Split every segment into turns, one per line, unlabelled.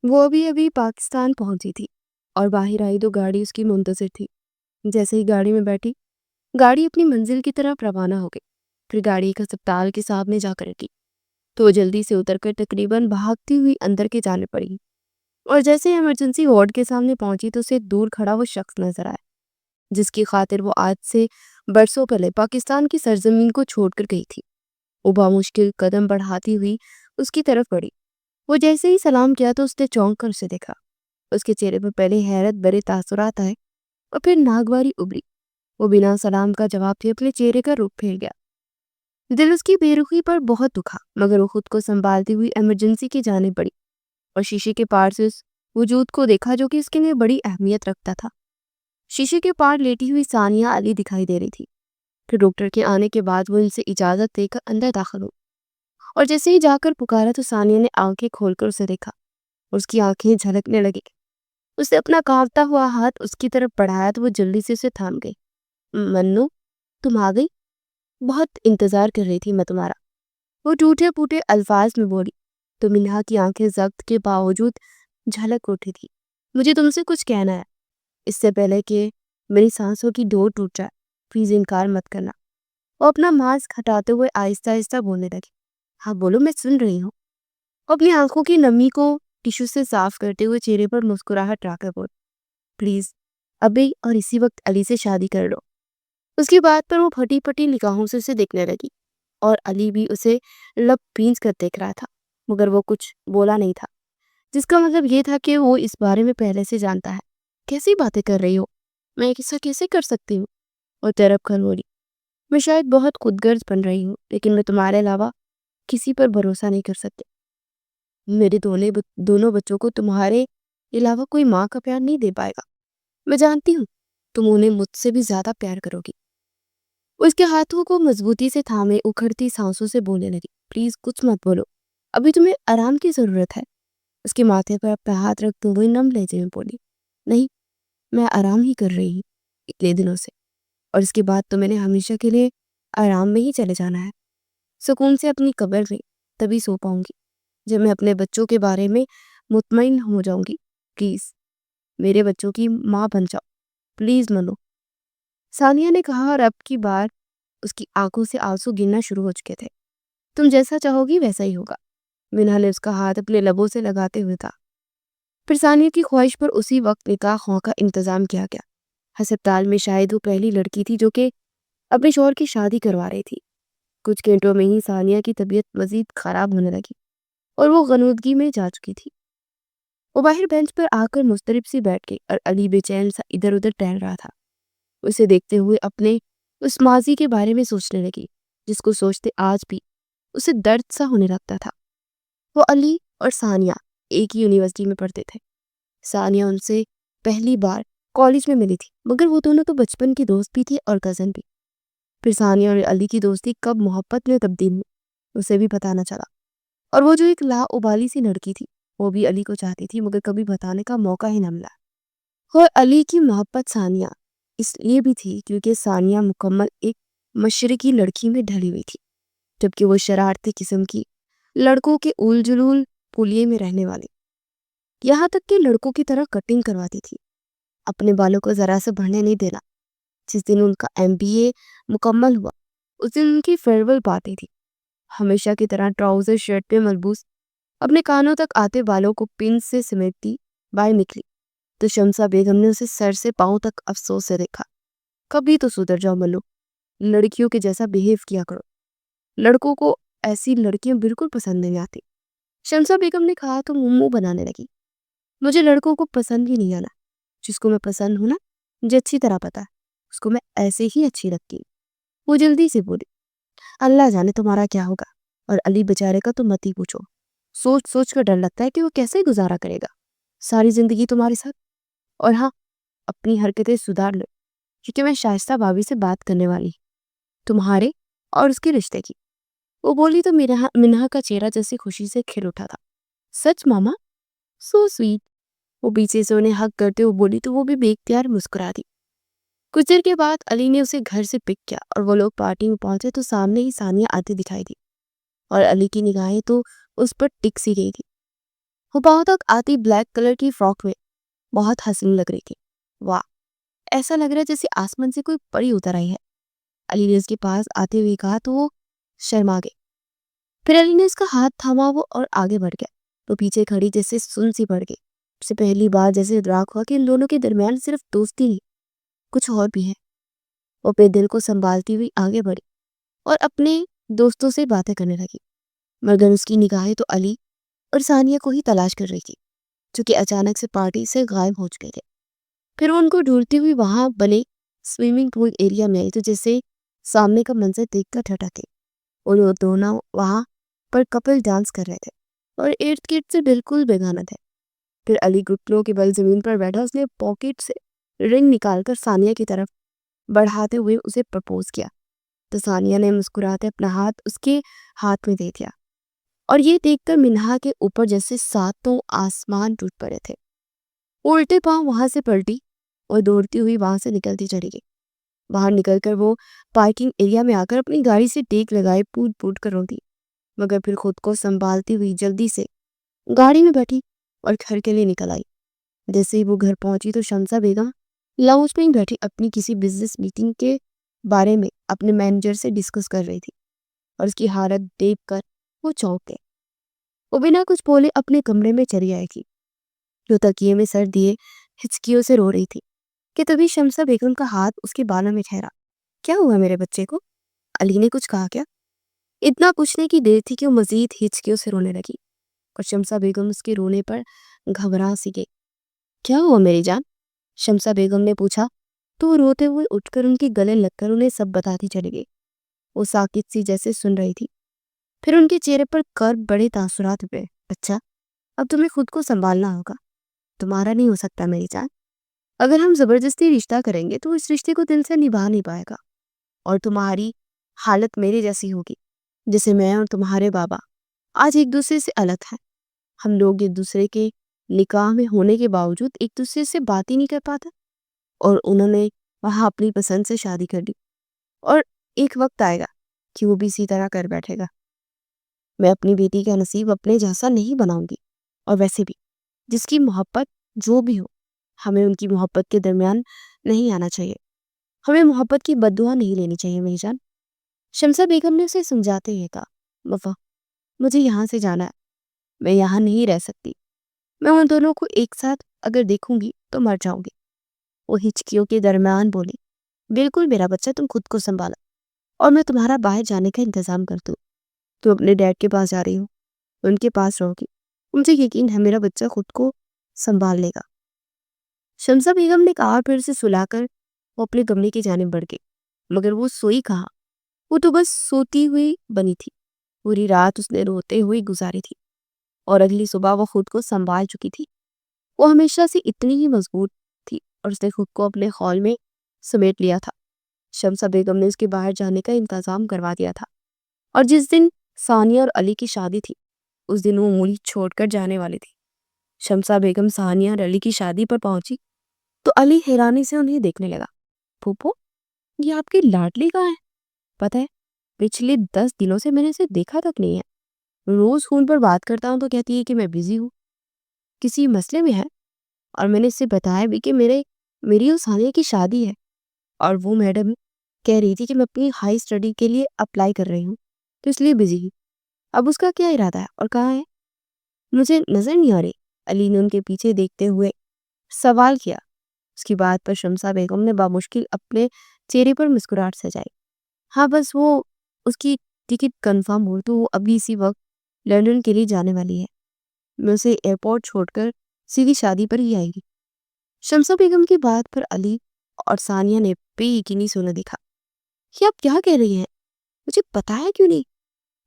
وہ ابھی ابھی پاکستان پہنچی تھی اور باہر آئی تو گاڑی اس کی منتظر تھی۔ جیسے ہی گاڑی میں بیٹھی، گاڑی اپنی منزل کی طرف روانہ ہو گئی۔ پھر گاڑی ایک ہسپتال کے سامنے جا کر رکی تو وہ جلدی سے اتر کر تقریباً بھاگتی ہوئی اندر کے جانے پڑی، اور جیسے ایمرجنسی وارڈ کے سامنے پہنچی تو اسے دور کھڑا وہ شخص نظر آیا جس کی خاطر وہ آج سے برسوں پہلے پاکستان کی سرزمین کو چھوڑ کر گئی تھی۔ وہ بامشکل قدم بڑھاتی ہوئی اس کی طرف بڑھی۔ وہ جیسے ہی سلام کیا تو اس نے چونک کر اسے دیکھا۔ اس کے چہرے پر پہلے حیرت بھرے تاثرات آئے اور پھر ناگواری ابری۔ وہ بنا سلام کا جواب دے اپنے چہرے کا رخ پھیر گیا۔ دل اس کی بے رخی پر بہت دکھا، مگر وہ خود کو سنبھالتی ہوئی ایمرجنسی کی جانب بڑھی اور شیشے کے پار سے اس وجود کو دیکھا جو کہ اس کے لیے بڑی اہمیت رکھتا تھا۔ شیشے کے پار لیٹی ہوئی ثانیہ علی دکھائی دے رہی تھی۔ پھر ڈاکٹر کے آنے کے بعد وہ ان سے اجازت دے کر اندر داخل ہو، اور جیسے ہی جا کر پکارا تو ثانیہ نے آنکھیں کھول کر اسے دیکھا اور اس کی آنکھیں جھلکنے لگی۔ اس نے اپنا کانپتا ہوا ہاتھ اس کی طرف بڑھایا تو وہ جلدی سے اسے تھام گئی۔ منو، تم آ گئی؟ بہت انتظار کر رہی تھی میں تمہارا، وہ ٹوٹے پھوٹے الفاظ میں بولی۔ تو منہا کی آنکھیں ضبط کے باوجود جھلک اٹھی تھی۔ مجھے تم سے کچھ کہنا ہے، اس سے پہلے کہ میری سانسوں کی ڈور ٹوٹ جائے، پلیز انکار مت کرنا۔ وہ اپنا ماسک ہٹاتے ہوئے آہستہ آہستہ بولنے لگی۔ ہاں بولو، میں سن رہی ہوں۔ وہ اپنی آنکھوں کی نمی کو ٹشو سے صاف کرتے ہوئے چہرے پر مسکراہٹ لا کر بول، پلیز ابھی اور اسی وقت علی سے شادی کر لو۔ اس کی بات پر وہ پھٹی پھٹی نگاہوں سے اسے دیکھنے لگی، اور علی بھی اسے لب بھینچ کر دیکھ رہا تھا، مگر وہ کچھ بولا نہیں تھا، جس کا مطلب یہ تھا کہ وہ اس بارے میں پہلے سے جانتا ہے۔ کیسی باتیں کر رہی ہو، میں ایسا کیسے کر سکتی ہوں؟ وہ تڑپ کر بولی، میں شاید بہت خود غرض بن رہی ہوں، لیکن میں تمہارے علاوہ کسی پر بھروسہ نہیں کر سکتی۔ میرے دونوں بچوں کو تمہارے علاوہ کوئی ماں کا پیار نہیں دے پائے گا۔ میں جانتی ہوں تم انہیں مجھ سے بھی زیادہ پیار کرو گی۔ اس کے ہاتھوں کو مضبوطی سے تھامے اکھڑتی سانسوں سے بولنے لگی، پلیز کچھ مت بولو، ابھی تمہیں آرام کی ضرورت ہے۔ اس کے ماتھے پر اپنا ہاتھ رکھتے ہوئے نم لہجے میں بولی، نہیں، میں آرام ہی کر رہی ہوں اتنے دنوں سے، اور اس کے بعد تو میں نے ہمیشہ کے لیے آرام میں ہی چلے جانا ہے۔ سکون سے اپنی قبر میں تبھی سو پاؤں گی جب میں اپنے بچوں کے بارے میں مطمئن ہو جاؤں گی۔ پلیز میرے بچوں کی ماں بن جاؤ، پلیز منو، ثانیہ نے کہا، اور اب کی بار اس کی آنکھوں سے آنسو گرنا شروع ہو چکے تھے۔ تم جیسا چاہو گی ویسا ہی ہوگا، منہا نے اس کا ہاتھ اپنے لبوں سے لگاتے ہوئے کہا۔ پھر ثانیہ کی خواہش پر اسی وقت نکاح خواہ کا انتظام کیا گیا۔ ہسپتال میں شاید وہ پہلی لڑکی تھی جو کہ اپنے شوہر کی شادی کروا رہی تھی۔ کچھ گھنٹوں میں ہی ثانیہ کی طبیعت مزید خراب ہونے لگی اور وہ غنودگی میں جا چکی تھی۔ وہ باہر بینچ پر آ کر مضطرب سی بیٹھ گئی، اور علی بے چین سا ادھر ادھر ٹہل رہا تھا۔ اسے دیکھتے ہوئے اپنے اس ماضی کے بارے میں سوچنے لگی جس کو سوچتے آج بھی اسے درد سا ہونے لگتا تھا۔ وہ علی اور ثانیہ ایک ہی یونیورسٹی میں پڑھتے تھے۔ ثانیہ ان سے پہلی بار کالج میں ملی تھی، مگر وہ دونوں تو بچپن کی دوست بھی تھی اور کزن بھی۔ پھر ثانیہ اور علی کی دوستی کب محبت میں تبدیل ہوئی اسے بھی پتہ نہ چلا، اور وہ جو ایک لا ابالی سی لڑکی تھی وہ بھی علی کو چاہتی تھی، مگر کبھی بتانے کا موقع ہی نہ ملا۔ اور علی کی محبت ثانیہ اس لیے بھی تھی کیونکہ ثانیہ مکمل ایک مشرقی لڑکی میں ڈھلی ہوئی تھی، جبکہ وہ شرارتی قسم کی لڑکوں کے اول جلول پولیے میں رہنے والی، یہاں تک کہ لڑکوں کی طرح کٹنگ کرواتی تھی، اپنے بالوں کو ذرا سے بڑھنے نہیں دینا۔ جس دن ان کا MBA مکمل ہوا اس دن ان کی فیئرویل پارٹی تھی۔ ہمیشہ کی طرح ٹراؤزر شرٹ پہ ملبوس اپنے کانوں تک آتے بالوں کو پن سے سمیٹتی باہر نکلی تو شمسہ بیگم نے اسے سر سے پاؤں تک افسوس سے دیکھا۔ کبھی تو سدھر جاؤ ملو، لڑکیوں کے جیسا بیہیو کیا کرو، لڑکوں کو ایسی لڑکیاں بالکل پسند نہیں آتی۔ شمسہ بیگم نے کہا تو منہ بنانے لگی، مجھے لڑکوں کو پسند ہی نہیں آنا، جس کو میں پسند ہوں نا مجھے اچھی طرح پتا ہے، اس کو میں ایسے ہی اچھی لگتی ہوں۔ وہ جلدی سے بولی، اللہ جانے تمہارا کیا ہوگا، اور علی بیچارے کا تو مت ہی پوچھو، سوچ سوچ کر ڈر لگتا ہے کہ وہ کیسے گزارا کرے گا ساری زندگی تمہارے ساتھ۔ اور ہاں، اپنی حرکتیں سدھار لو، کیونکہ میں شائستہ بھابھی سے بات کرنے والی تمہارے اور اس کے رشتے کی۔ وہ بولی تو منہا کا چہرہ جیسے خوشی سے کھل اٹھا تھا۔ سچ ماما، سو سویٹ، وہ پیچھے سے انہیں حق کرتے ہوئے بولی تو وہ بھی بے اختیار مسکرا دی۔ کچھ دیر کے بعد علی نے اسے گھر سے پک کیا اور وہ لوگ پارٹی میں پہنچے تو سامنے ہی ثانیہ آتی دکھائی دی، اور علی کی نگاہیں تو اس پر ٹک سی گئی تھی۔ وہ پاؤں تک آتی بلیک کلر کی فراک میں بہت حسین لگ رہی تھی۔ واہ، ایسا لگ رہا ہے جیسے آسمان سے کوئی پری اتر آئی ہے، علی نے اس کے پاس آتے ہوئے کہا تو وہ شرما گئی۔ پھر علی نے اس کا ہاتھ تھاما وہ اور آگے بڑھ گیا۔ وہ پیچھے کھڑی جیسے سن سی پڑ گئی۔ اس سے پہلی بار جیسے ادراک ہوا کہ ان دونوں کے درمیان صرف دوستی نہیں، کچھ اور بھی ہے۔ وہ اپنے دل کو سنبھالتی ہوئی آگے بڑھی اور اپنے دوستوں سے باتیں کرنے لگی، مگر اس کی نگاہیں تو علی اور ثانیہ کو ہی تلاش کر رہی تھی، جو کہ اچانک سے پارٹی سے غائب ہو چکے تھے۔ پھر وہ ان کو ڈھونڈتی ہوئی وہاں بنے سوئمنگ پول ایریا میں آئی تو جیسے سامنے کا منظر دیکھ کر ٹھٹک گئی۔ اور وہ دونوں وہاں پر کپل ڈانس کر رہے تھے اور ارد گرد سے بالکل بیگانہ تھے۔ پھر علی گھٹنوں کے بل زمین پر بیٹھا، اس نے پاکٹ سے رنگ نکال کر ثانیہ کی طرف بڑھاتے ہوئے اسے پرپوز کیا تو ثانیہ نے مسکراتے اپنا ہاتھ اس کے ہاتھ میں دے دیا، اور یہ دیکھ کر منہا کے اوپر جیسے ساتوں آسمان ٹوٹ پڑے تھے۔ الٹے پاؤں وہاں سے پلٹی اور دوڑتی ہوئی وہاں سے نکلتی چلی گئی۔ باہر نکل کر وہ پارکنگ ایریا میں آ کر اپنی گاڑی سے ٹیک لگائے پوٹ پوٹ کر رو دی، مگر پھر خود کو سنبھالتی ہوئی جلدی سے گاڑی میں بیٹھی اور گھر کے لیے نکل آئی۔ جیسے ہی وہ گھر پہنچی تو شمسہ بیگم لاؤنج میں بیٹھی اپنی کسی بزنس میٹنگ کے بارے میں اپنے مینیجر سے ڈسکس کر رہی تھی، اور اس کی حالت دیکھ کر وہ چونک گئے۔ وہ بنا کچھ بولے اپنے کمرے میں چلی آئی تھی، جو تکیے میں سر دیے ہچکیوں سے رو رہی تھی کہ تبھی شمسہ بیگم کا ہاتھ اس کے بالوں میں ٹھہرا۔ کیا ہوا میرے بچے کو؟ علی نے کچھ کہا کیا؟ اتنا پوچھنے کی دیر تھی کہ وہ مزید ہچکیوں سے رونے لگی، اور شمسہ بیگم اس کے رونے پر گھبرا سی گئی۔ کیا ہوا میری جان؟ شمسہ بیگم نے پوچھا تو وہ روتے ہوئے اٹھ کر ان کے گلے لگ کر انہیں سب بتاتی چلی گئی۔ وہ ساکت سی جیسے سن رہی تھی، پھر ان کے چہرے پر کرب بڑے تاثرات ہوئے۔ اچھا، اب تمہیں خود کو سنبھالنا ہوگا، تمہارا نہیں ہو سکتا میری جان۔ اگر ہم زبردستی رشتہ کریں گے تو اس رشتے کو دل سے نبھا نہیں پائے گا، اور تمہاری حالت میرے جیسی ہوگی جیسے میں اور تمہارے بابا آج ایک دوسرے سے الگ ہیں۔ ہم لوگ ایک دوسرے کے نکاح میں ہونے کے باوجود ایک دوسرے سے بات ہی نہیں کر پاتے، اور انہوں نے وہاں اپنی پسند سے شادی کر لی، اور ایک وقت آئے گا کہ وہ بھی اسی طرح کر بیٹھے گا۔ میں اپنی بیٹی کا نصیب اپنے جیسا نہیں بناؤں گی، اور ویسے بھی جس کی محبت جو بھی ہو، ہمیں ان کی محبت کے درمیان نہیں آنا چاہیے، ہمیں محبت کی بد دعا نہیں لینی چاہیے میری جان۔ شمسہ بیگم نے اسے سمجھاتے ہوئے کہا، وفا، مجھے یہاں سے جانا ہے، میں یہاں نہیں رہ سکتی، میں ان دونوں کو ایک ساتھ اگر دیکھوں گی تو مر جاؤں گی۔ وہ ہچکیوں کے درمیان بولی، بالکل میرا بچہ، تم خود کو سنبھالا اور میں تمہارا باہر جانے کا انتظام کر دوں۔ تم اپنے ڈیڈ کے پاس جا رہی ہو، ان کے پاس رہو گی، مجھے یقین ہے میرا بچہ خود کو سنبھال لے گا۔ شمسہ بیگم نے کہا، پھر سے سلا کر وہ اپنے کمرے کی جانب بڑھ گئی، مگر وہ سوئی کہاں، وہ تو بس سوتی ہوئی بنی تھی۔ پوری رات اس نے روتے ہوئی گزاری تھی، اور اگلی صبح وہ خود کو سنبھال چکی تھی۔ وہ ہمیشہ سے اتنی ہی مضبوط تھی، اور اس نے خود کو اپنے خول میں سمیٹ لیا تھا۔ شمسہ بیگم نے اس کے باہر جانے کا انتظام کروا دیا تھا، اور جس دن ثانیہ اور علی کی شادی تھی اس دن وہ ملک چھوڑ کر جانے والی تھی۔ شمسہ بیگم ثانیہ اور علی کی شادی پر پہنچی تو علی حیرانی سے انہیں دیکھنے لگا۔ پھوپھو، یہ آپ کی لاڈلی کہاں ہے؟ پتہ ہے پچھلے 10 دنوں سے میں نے اسے دیکھا تک نہیں ہے، روز فون پر بات کرتا ہوں تو کہتی ہے کہ میں بیزی ہوں، کسی مسئلے میں ہے، اور میں نے اس سے بتایا بھی کہ میری اور ثانیہ کی شادی ہے، اور وہ میڈم کہہ رہی تھی کہ میں اپنی ہائی اسٹڈی کے لیے اپلائی کر رہی ہوں تو اس لیے بیزی ہوں۔ اب اس کا کیا ارادہ ہے اور کہاں ہے، مجھے نظر نہیں آ رہی۔ علی نے ان کے پیچھے دیکھتے ہوئے سوال کیا۔ اس کی بات پر شمسہ بیگم نے بامشکل اپنے چہرے پر مسکراہٹ سجائی۔ ہاں، بس وہ اس کی ٹکٹ کنفرم ہو تو وہ ابھی اسی وقت لندن کے لیے جانے والی ہے، میں اسے ایئرپورٹ چھوڑ کر سیدھی شادی پر ہی آئے گی۔ شمسہ بیگم کی بات پر علی اور ثانیہ نے بے یقینی سونا دیکھا۔ یہ آپ کیا کہہ رہی ہیں؟ مجھے پتا ہے کیوں نہیں،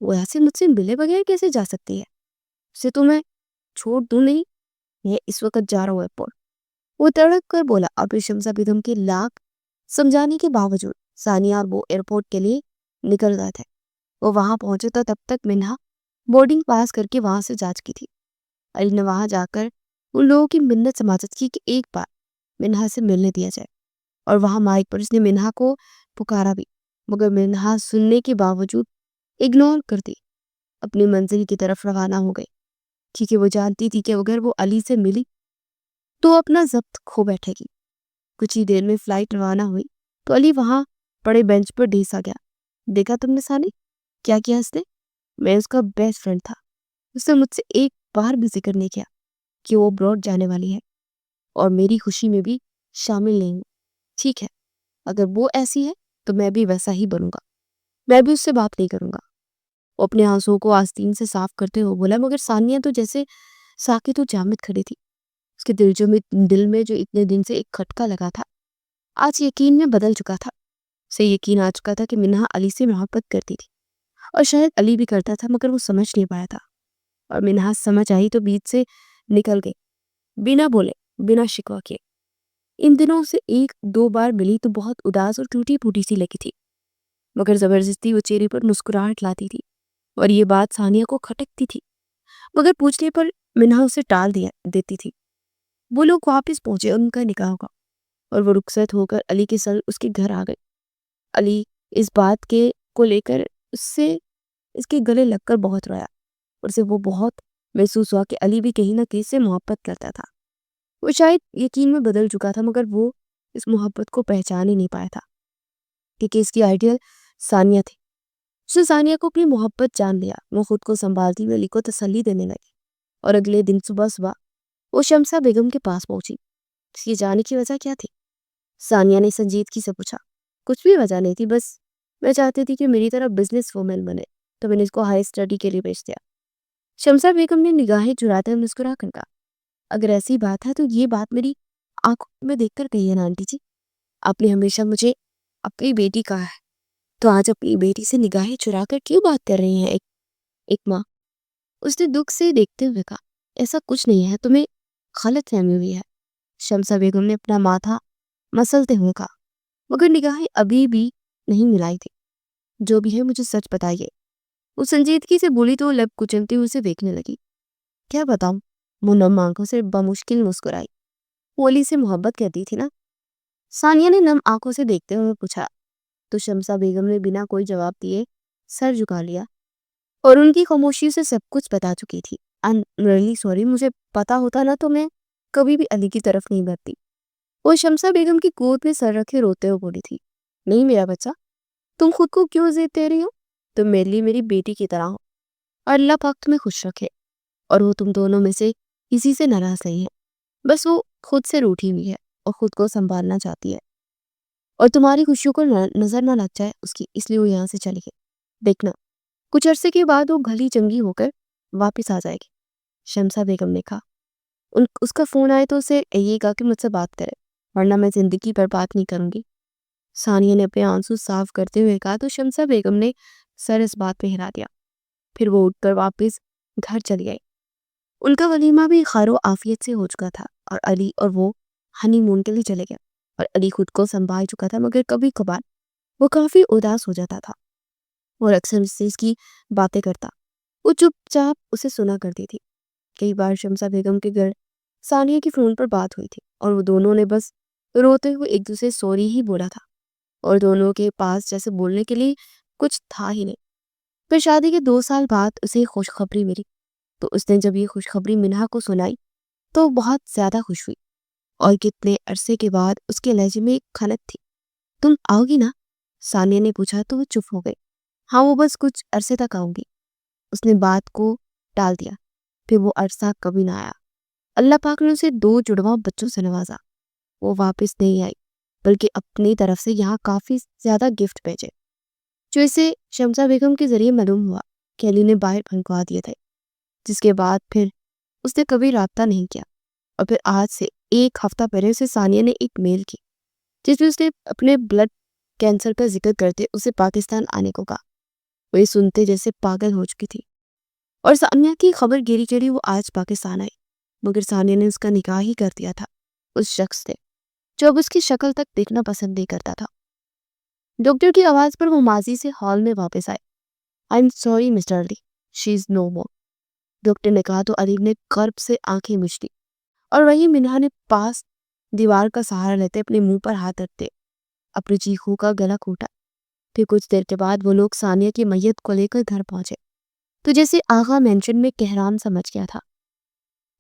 وہ ایسے مجھ سے ملے بغیر کیسے جا سکتی ہے؟ اسے تو میں چھوڑ دوں نہیں، میں اس وقت جا رہا ہوں ایئرپورٹ، وہ تڑک کر بولا۔ اور پھر شمسہ بیگم کے لاکھ سمجھانے کے باوجود ثانیہ اور وہ ایئرپورٹ کے لیے نکل گئے تھے۔ وہ وہاں پہنچے تو تب تک منہا بورڈنگ پاس کر کے وہاں سے جا چکی تھی۔ علی نے وہاں جا کر ان لوگوں کی منت سماجت کی کہ ایک بار منہا سے ملنے دیا جائے، اور وہاں مائک پر اس نے منہا کو پکارا بھی، مگر منہا سننے کے باوجود اگنور کر دی، اپنی منزل کی طرف روانہ ہو گئی۔ کیونکہ وہ جانتی تھی کہ اگر وہ علی سے ملی تو اپنا ضبط کھو بیٹھے گی۔ کچھ ہی دیر میں فلائٹ روانہ ہوئی تو علی وہاں پڑے بینچ پر ڈھیسا گیا۔ دیکھا تم نے ثانی کیا کیا اس نے؟ میں اس کا بیسٹ فرینڈ تھا، اس نے مجھ سے ایک بار بھی ذکر نہیں کیا کہ وہ ابراڈ جانے والی ہے اور میری خوشی میں بھی شامل نہیں ہوں۔ ٹھیک ہے، اگر وہ ایسی ہے تو میں بھی ویسا ہی بنوں گا، میں بھی اس سے بات نہیں کروں گا۔ وہ اپنے آنسوؤں کو آستین سے صاف کرتے ہوئے بولا، مگر ثانیہ تو جیسے ساکت و جامد کھڑی تھی۔ اس کے دل میں جو اتنے دن سے ایک کھٹکا لگا تھا آج یقین میں بدل چکا تھا۔ اسے یقین آ چکا تھا کہ منہا علی سے محبت کرتی تھی اور شاید علی بھی کرتا تھا، مگر وہ سمجھ نہیں پایا تھا، اور منہا سمجھ آئی تو بیچ سے نکل گئی بنا بولے، بنا شکوہ کیے۔ ان دنوں سے ایک دو بار ملی تو بہت اداس اور ٹوٹی پھوٹی سی لگی تھی، مگر زبردستی وہ چہرے پر مسکراہٹ لاتی تھی اور یہ بات ثانیہ کو کھٹکتی تھی، مگر پوچھنے پر منہا اسے ٹال دیتی تھی۔ وہ لوگ واپس پہنچے، ان کا نکاح ہوگا اور وہ رخصت ہو کر علی کے ساتھ اس کے گھر آ گئی۔ علی اس بات کو لے کر اس کے گلے لگ کر بہت رویا، اور اسے وہ بہت محسوس ہوا کہ علی بھی کہیں نہ کہیں سے محبت کرتا تھا۔ وہ شاید یقین میں بدل چکا تھا، مگر وہ اس محبت کو پہچان ہی نہیں پایا تھا، کیونکہ اس کی آئیڈیل ثانیہ تھی۔ اس نے ثانیہ کو اپنی محبت جان لیا۔ وہ خود کو سنبھالتی ہوئی علی کو تسلی دینے لگی، اور اگلے دن صبح وہ شمسہ بیگم کے پاس پہنچی۔ اس کی جانے کی وجہ کیا تھی؟ ثانیہ نے سنجیدگی سے پوچھا۔ کچھ بھی وجہ نہیں تھی، بس میں چاہتی تھی کہ میری طرح بزنس وومن بنے، تو میں نے اس کو ہائی اسٹڈی کے لیے بھیج دیا۔ شمسہ بیگم نے نگاہیں چراتے ہوئے مسکرا کر کہا، اگر ایسی بات ہے تو یہ بات میری آنکھوں میں دیکھ کر کہیے نا آنٹی جی، آپ نے ہمیشہ مجھے اپنی بیٹی کہا ہے، تو آج اپنی بیٹی سے نگاہیں چرا کر کیوں بات کر رہی ہیں ایک ماں؟ اس نے دکھ سے دیکھتے ہوئے کہا، ایسا کچھ نہیں ہے، تمہیں غلط فہمی ہوئی ہے۔ شمسہ بیگم نے اپنا ماتھا مسلتے ہوئے کہا، مگر نگاہیں ابھی بھی نہیں ملائی تھی۔ جو بھی ہے مجھے سچ بتائیے۔ وہ سنجیدگی سے بولی تو وہ لب کچلتی ہوئی اسے دیکھنے لگی۔ کیا بتاؤں؟ وہ نم آنکھوں سے بمشکل مسکرائی۔ وہ علی سے محبت کرتی تھی نا؟ ثانیہ نے نم آنکھوں سے دیکھتے ہوئے پوچھا، تو شمسہ بیگم نے بنا کوئی جواب دیے سر جھکا لیا، اور ان کی خاموشی سے سب کچھ بتا چکی تھی۔ I'm really sorry، مجھے پتا ہوتا نا تو میں کبھی بھی علی کی طرف نہیں بڑھتی۔ وہ شمسہ بیگم کی گود میں سر رکھے روتے ہوئے بولی تھی، نہیں میرا بچہ، تم خود کو کیوں زید دے رہی ہو؟ تم میرے لیے میری بیٹی کی طرح ہو، اور اللہ پاک تمہیں خوش رکھے۔ اور وہ تم دونوں میں سے کسی سے ناراض نہیں ہے، بس وہ خود سے روٹھی ہوئی ہے اور خود کو سنبھالنا چاہتی ہے، اور تمہاری خوشیوں کو نظر نہ لگ جائے اس کی، اس لیے وہ یہاں سے چلی گئی۔ دیکھنا کچھ عرصے کے بعد وہ گھلی چنگی ہو کر واپس آ جائے گی۔ شمسہ بیگم نے کہا، اس کا فون آئے تو اسے یہی کہا کہ مجھ سے بات کرے، ورنہ میں زندگی پر بات نہیں کروں گی۔ ثانیہ نے اپنے آنسو صاف کرتے ہوئے کہا، تو شمسہ بیگم نے سر اس بات پہ ہلا دیا۔ پھر وہ اٹھ کر واپس گھر چلی گئی۔ ان کا ولیمہ بھی خیر و عافیت سے ہو چکا تھا، اور علی اور وہ ہنی مون کے لیے چلے گئے، اور علی خود کو سنبھال چکا تھا، مگر کبھی کبھار وہ کافی اداس ہو جاتا تھا، اور اکثر اس سے اس کی باتیں کرتا۔ وہ چپ چاپ اسے سنا کرتی تھی۔ کئی بار شمسہ بیگم کے گھر ثانیہ کی فون پر بات ہوئی تھی، اور وہ دونوں نے بس روتے ہوئے ایک دوسرے سوری ہی بولا تھا، اور دونوں کے پاس جیسے بولنے کے لیے کچھ تھا ہی نہیں۔ پھر شادی کے 2 سال بعد اسے خوشخبری ملی، تو اس نے جب یہ خوشخبری منہا کو سنائی تو بہت زیادہ خوش ہوئی، اور کتنے عرصے کے بعد اس کے لہجے میں ایک کھنک تھی۔ تم آؤ گی نا؟ ثانیہ نے پوچھا تو وہ چپ ہو گئی۔ ہاں، وہ بس کچھ عرصے تک آؤں گی، اس نے بات کو ٹال دیا۔ پھر وہ عرصہ کبھی نہ آیا۔ اللہ پاک نے اسے 2 جڑواں بچوں سے نوازا۔ وہ واپس نہیں آئی، بلکہ اپنی طرف سے یہاں کافی زیادہ گفٹ بھیجے، جو اسے شمسہ بیگم کے ذریعے معلوم ہوا کہ علی نے باہر پھنکوا دیے تھے، جس کے بعد پھر اس نے کبھی رابطہ نہیں کیا۔ اور پھر آج سے 1 ہفتہ پہلے اسے ثانیہ نے ایک میل کی، جس میں اس نے اپنے بلڈ کینسر کا ذکر کرتے اسے پاکستان آنے کو کہا۔ وہ یہ سنتے جیسے پاگل ہو چکی تھی، اور ثانیہ کی خبر گیری چڑھی وہ آج پاکستان آئی، مگر ثانیہ نے اس کا نکاح ہی کر دیا تھا اس شخص سے جو اب اس کی شکل تک دیکھنا پسند نہیں کرتا تھا۔ ڈاکٹر کی آواز پر وہ ماضی سے ہال میں واپس آئے۔ I'm sorry Mr. Ali, she is no more، doctor نے کہا تو علی نے کرب سے آنکھیں مچ لی، اور وہیں منہا نے پاس دیوار کا سہارا لیتے اپنے منہ پر ہاتھ رکھتے اپنی چیخوں کا گلا گھونٹا۔ پھر کچھ دیر کے بعد وہ لوگ ثانیہ کی میت کو لے کر گھر پہنچے، تو جیسے آغا مینشن میں کہرام سمجھ گیا تھا۔